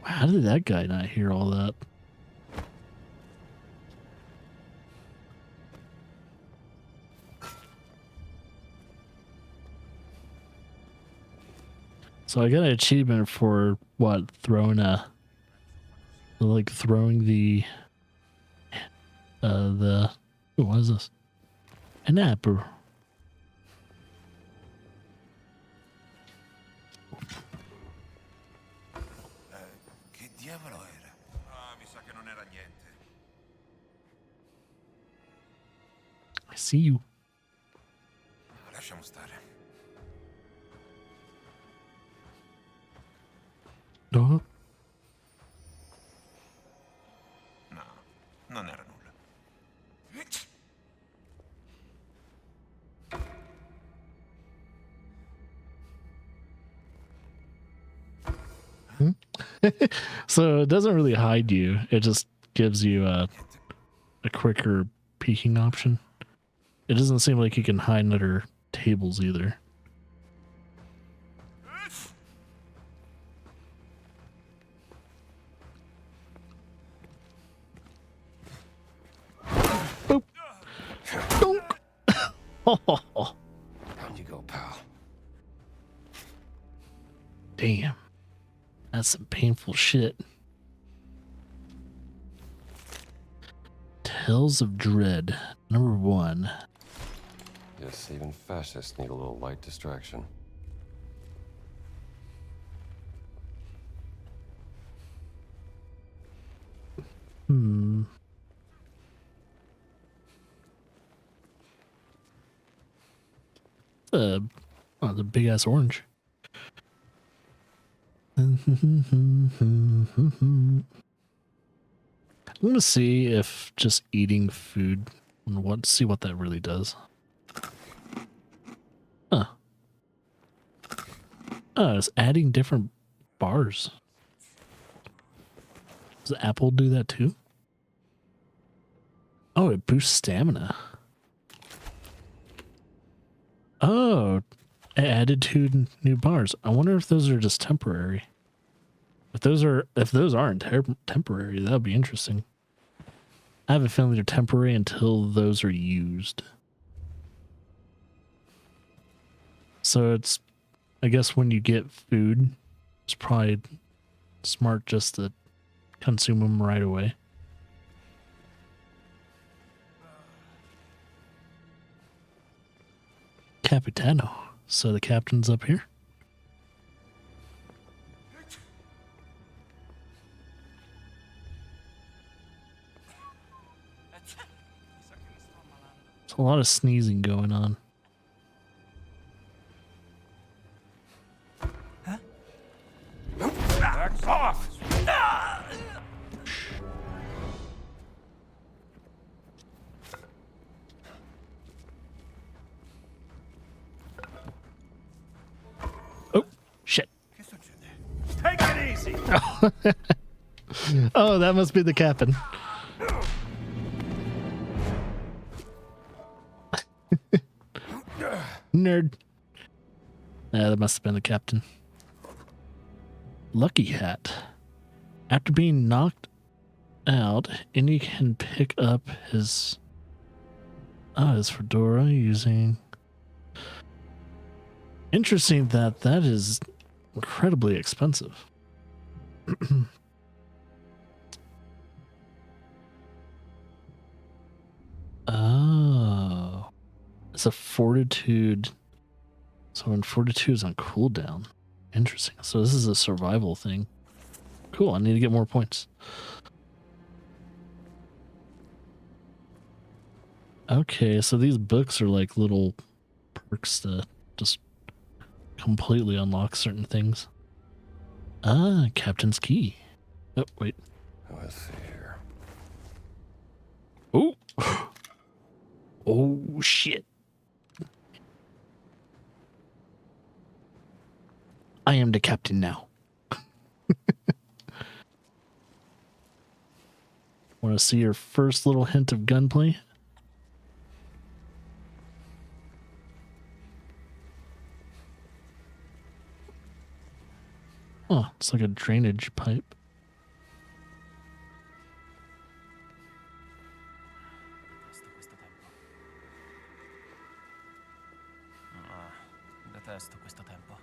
How did that guy not hear all that? So I got an achievement for what? Throwing what is this? An apple. Che diavolo era? Ah, mi sa che non era niente. I see you. Lascia stare. No. No, non era nulla. So it doesn't really hide you. It just gives you a quicker peeking option. It doesn't seem like you can hide under tables either. Boop. Donk. Down you go, pal. Damn. That's some painful shit. Tales of Dread, number 1. Yes, even fascists need a little light distraction. Oh, the big ass orange. I'm gonna see if just eating food and see what that really does. Huh. Oh, it's adding different bars. Does Apple do that too? Oh, it boosts stamina. Oh, it added 2 new bars. I wonder if those are just temporary. If those aren't temporary, that would be interesting. I have a feeling they're temporary until those are used. So it's, I guess when you get food, it's probably smart just to consume them right away. Capitano. So the captain's up here. There's a lot of sneezing going on. Back off! Oh, shit. Take it easy! Oh, that must be the captain. Nerd. Yeah, that must have been the captain. Lucky Hat. After being knocked out, Indy can pick up his fedora using... Interesting that is incredibly expensive. Oh. It's a fortitude. So when fortitude is on cooldown. Interesting. So this is a survival thing. Cool. I need to get more points. Okay, so these books are like little perks to just completely unlock certain things. Ah, Captain's Key. Oh, wait. Let's see here. Oh. Oh, shit. I am the captain now. Want to see your first little hint of gunplay? Oh, it's like a drainage pipe. Detesto questo tempo.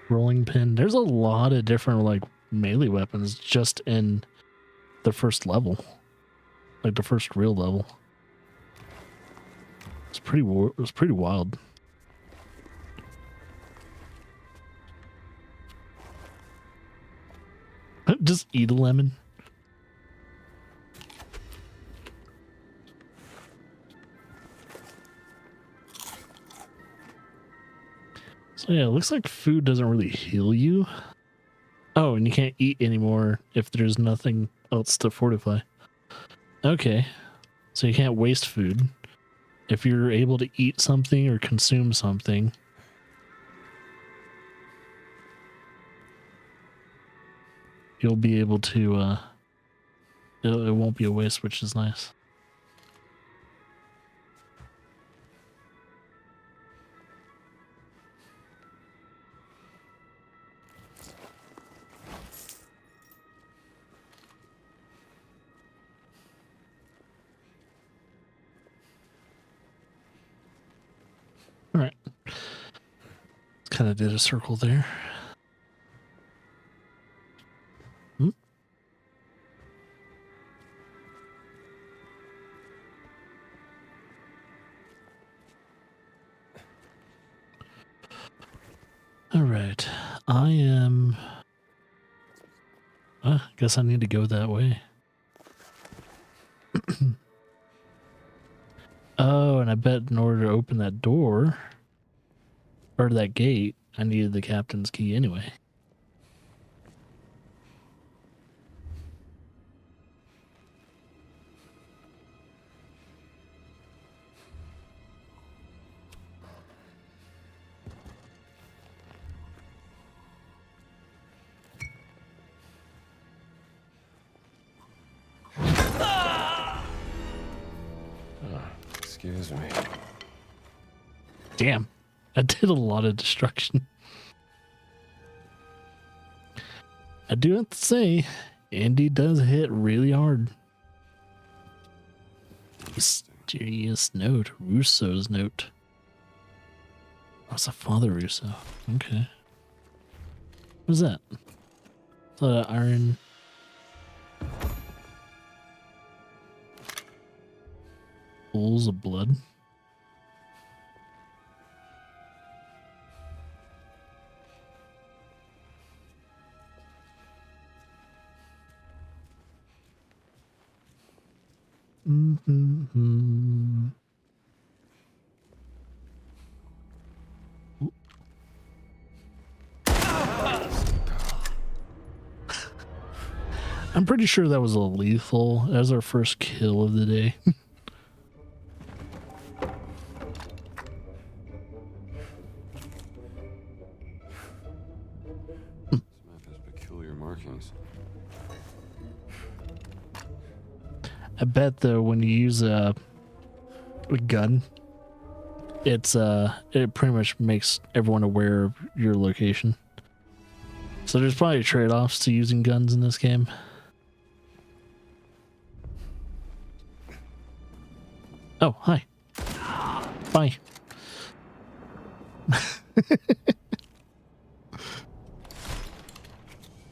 Rolling pin. There's a lot of different like melee weapons just in the first level, like the first real level. It's pretty wild. Just eat a lemon. So yeah, it looks like food doesn't really heal you. Oh, and you can't eat anymore if there's nothing else to fortify. Okay. So you can't waste food. If you're able to eat something or consume something, you'll be able to, it won't be a waste, which is nice. All right. Kind of did a circle there. Hmm? All right. I am... I guess I need to go that way. Oh, and I bet in order to open that door, or that gate, I needed the captain's key anyway. Excuse me. Damn, I did a lot of destruction. I do have to say, Andy does hit really hard. Mysterious note, Russo's note. What's a Father Russo? Okay. What's that? The iron. Pools of blood. Mm-hmm. I'm pretty sure that was a lethal. That was our first kill of the day. This map has peculiar markings. I bet though when you use a gun, it pretty much makes everyone aware of your location. So there's probably trade-offs to using guns in this game. Oh, hi. Bye.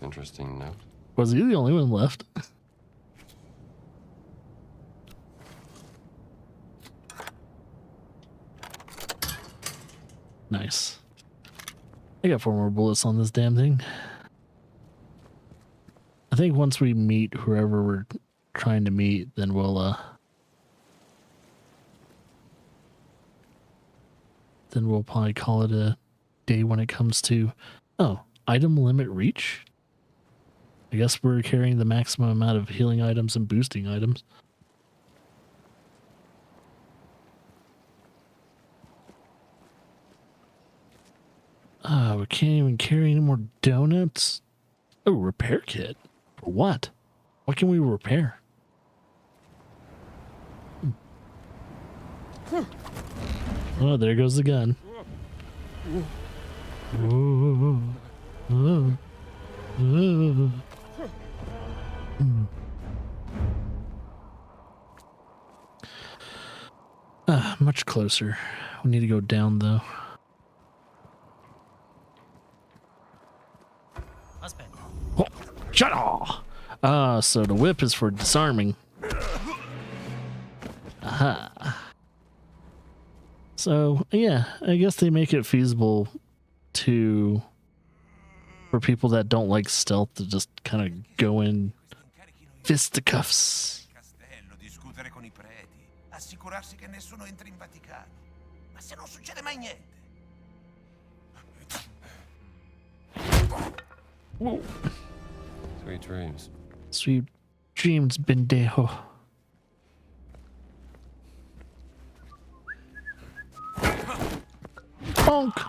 Interesting note. Was he the only one left? Nice. I got 4 more bullets on this damn thing. I think once we meet whoever we're trying to meet, then we'll probably call it a day when it comes to, oh, item limit reach? I guess we're carrying the maximum amount of healing items and boosting items. Oh, we can't even carry any more donuts? Oh, repair kit? For what? What can we repair? Oh, there goes the gun. Much closer. We need to go down though. Oh, shut off! So the whip is for disarming. Aha. So, yeah, I guess they make it feasible to For people that don't like stealth, to just kind of go in fisticuffs. Castello, discutere con I preti, assicurarsi che nessuno entri in Vaticano. Ma se non succede mai niente. Whoa. Sweet dreams. Sweet dreams, pendejo. Bonk.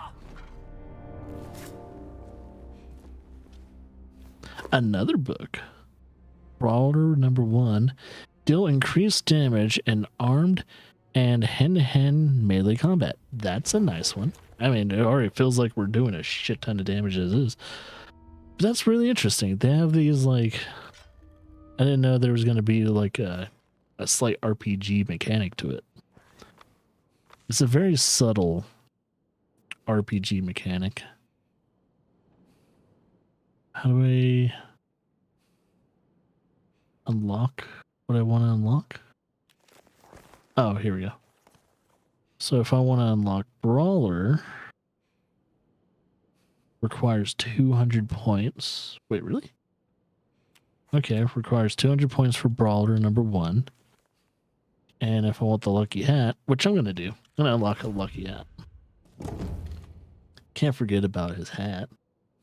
Another book. Brawler number 1. Deal increased damage in armed and hand-to-hand melee combat. That's a nice one. I mean, it already feels like we're doing a shit ton of damage as is. But that's really interesting. They have these, like... I didn't know there was going to be, like, a slight RPG mechanic to it. It's a very subtle RPG mechanic. How do I unlock what I want to unlock? Oh, here we go. So if I want to unlock Brawler, requires 200 points. Wait, really? Okay, requires 200 points for Brawler number 1. And if I want the Lucky Hat, which I'm going to do, I'm going to unlock a Lucky Hat. Can't forget about his hat.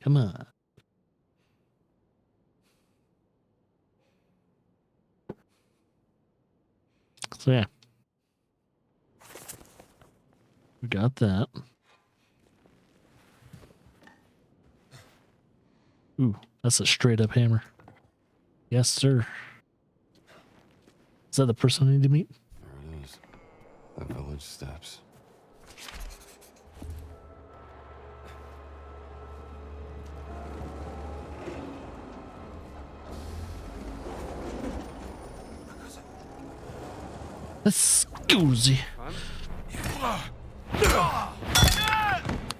Come on. So yeah. We got that. Ooh, that's a straight up hammer. Yes, sir. Is that the person I need to meet? There it is. The village steps. Excuse.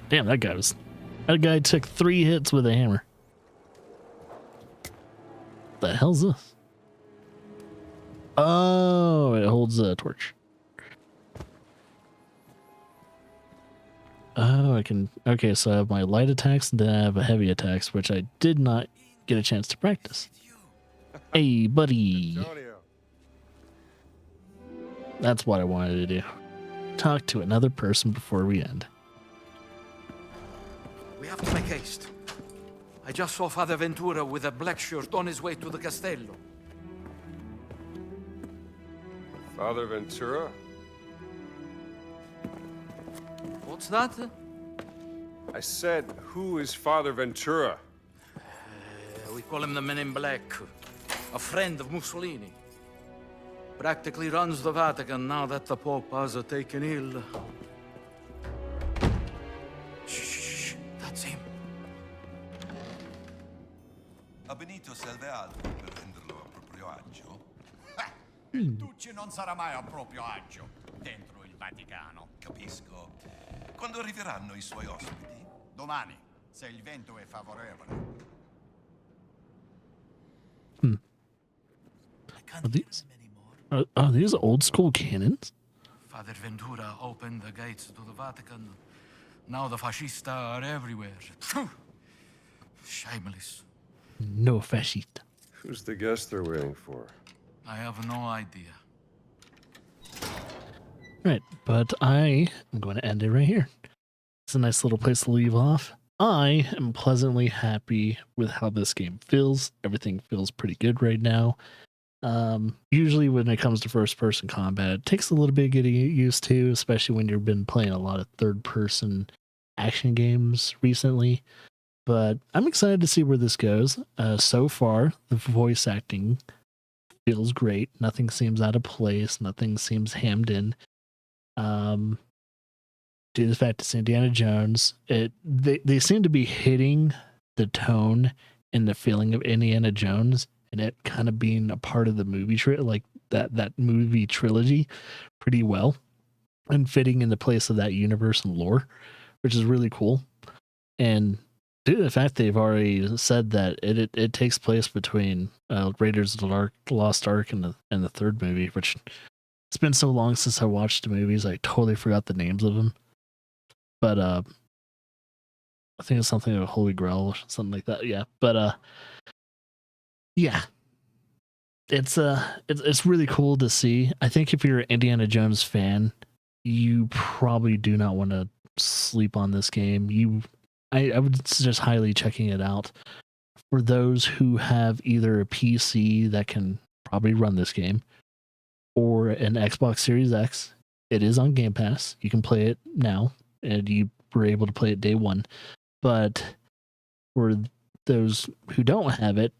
Damn, that guy took 3 hits with a hammer. The hell's this? Oh, it holds a torch. Oh, I can... Okay, so I have my light attacks, and then I have a heavy attacks, which I did not get a chance to practice. Hey, buddy. Antonio. That's what I wanted to do. Talk to another person before we end. We have to make haste. I just saw Father Ventura with a black shirt on his way to the Castello. Father Ventura? What's that? I said, who is Father Ventura? We call him the Men in Black. A friend of Mussolini. Practically runs the Vatican now that the Pope has taken ill. Shh, that's him. A Benito serve altro per renderlo a proprio agio? Il Duce non sarà mai a proprio agio dentro il Vaticano. Capisco. Quando arriveranno I suoi ospiti? Domani, se il vento è favorevole. Are these? Are these old school cannons? Father Ventura opened the gates to the Vatican. Now the fascista are everywhere. Shameless. No fascista. Who's the guest they're waiting for? I have no idea. Right, but I am going to end it right here. It's a nice little place to leave off. I am pleasantly happy with how this game feels. Everything feels pretty good right now. Usually when it comes to first-person combat, it takes a little bit getting used to, especially when you've been playing a lot of third-person action games recently. But I'm excited to see where this goes. So far, the voice acting feels great. Nothing seems out of place. Nothing seems hammed in. Due to the fact it's Indiana Jones, they seem to be hitting the tone and the feeling of Indiana Jones, and it kind of being a part of the movie like that movie trilogy pretty well, and fitting in the place of that universe and lore, which is really cool. And due to the fact they've already said that it takes place between Raiders of the Lost Ark and the third movie, which it's been so long since I watched the movies, I totally forgot the names of them. But I think it's something like Holy Grail or something like that. Yeah, but yeah, it's really cool to see. I think if you're an Indiana Jones fan, you probably do not want to sleep on this game. I would suggest highly checking it out. For those who have either a PC that can probably run this game or an Xbox Series X, it is on Game Pass. You can play it now, and you were able to play it day one. But for those who don't have it,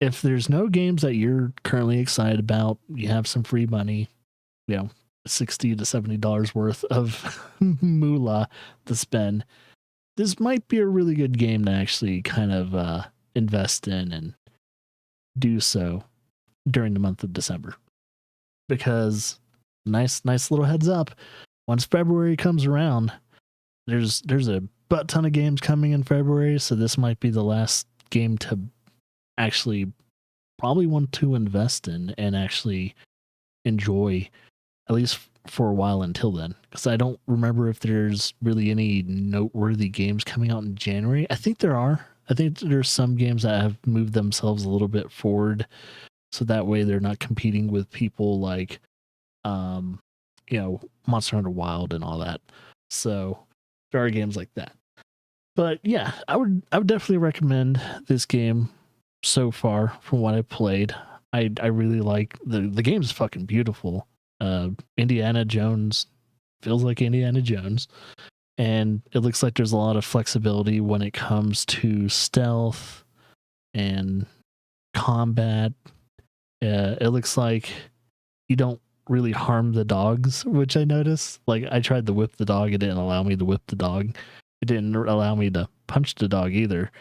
if there's no games that you're currently excited about, you have some free money, $60 to $70 worth of moolah to spend, this might be a really good game to actually kind of invest in and do so during the month of December. Because nice little heads up, once February comes around, there's a butt ton of games coming in February, so this might be the last game to actually probably want to invest in and actually enjoy, at least for a while until then, because I don't remember if there's really any noteworthy games coming out in January. I think there are. I think there's some games that have moved themselves a little bit forward, so that way they're not competing with people like, Monster Hunter Wild and all that. So there are games like that. But yeah, I would definitely recommend this game so far from what I've played. I really like the game's fucking beautiful. Indiana Jones feels like Indiana Jones, and it looks like there's a lot of flexibility when it comes to stealth and combat. It looks like you don't really harm the dogs, which I noticed. Like, I tried to whip the dog, it didn't allow me to whip the dog. It didn't allow me to punch the dog either.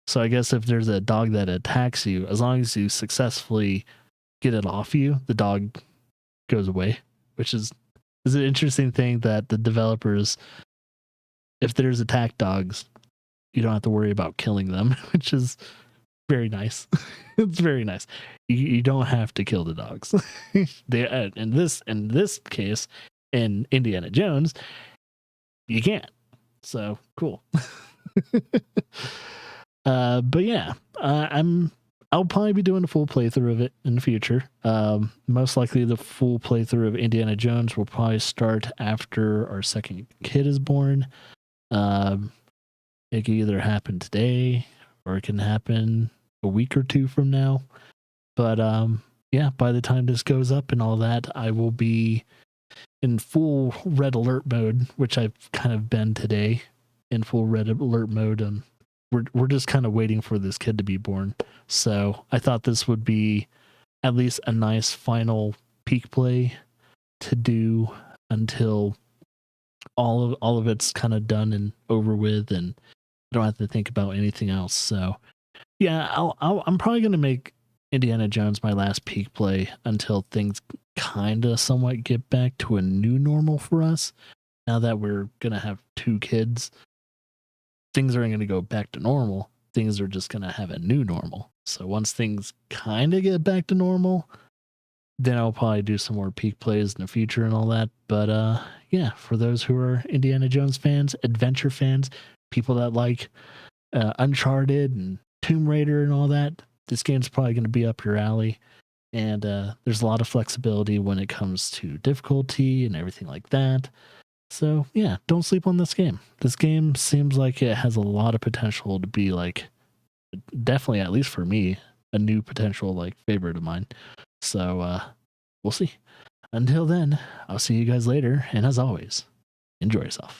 So I guess if there's a dog that attacks you, as long as you successfully get it off you, the dog goes away, which is an interesting thing that the developers, if there's attack dogs, you don't have to worry about killing them, which is very nice. It's very nice. You don't have to kill the dogs. They in this case, in Indiana Jones, you can't. So cool. But yeah, I'll probably be doing a full playthrough of it in the future. Most likely the full playthrough of Indiana Jones will probably start after our second kid is born. It can either happen today or it can happen a week or two from now. But yeah, by the time this goes up and all that, I will be in full red alert mode, which I've kind of been today, in full red alert mode. And we're just kind of waiting for this kid to be born. So I thought this would be at least a nice final peak play to do until all of it's kind of done and over with, and I don't have to think about anything else. So yeah, I'm probably going to make Indiana Jones my last peak play until things kind of somewhat get back to a new normal for us. Now that we're going to have 2 kids, things aren't going to go back to normal. Things are just going to have a new normal. So once things kind of get back to normal, then I'll probably do some more peak plays in the future and all that. But yeah, for those who are Indiana Jones fans, adventure fans, people that like Uncharted and Tomb Raider and all that, this game's probably going to be up your alley. And there's a lot of flexibility when it comes to difficulty and everything like that. So yeah, don't sleep on this game. This game seems like it has a lot of potential to be like, definitely, at least for me, a new potential like favorite of mine. So we'll see. Until then, I'll see you guys later. And as always, enjoy yourself.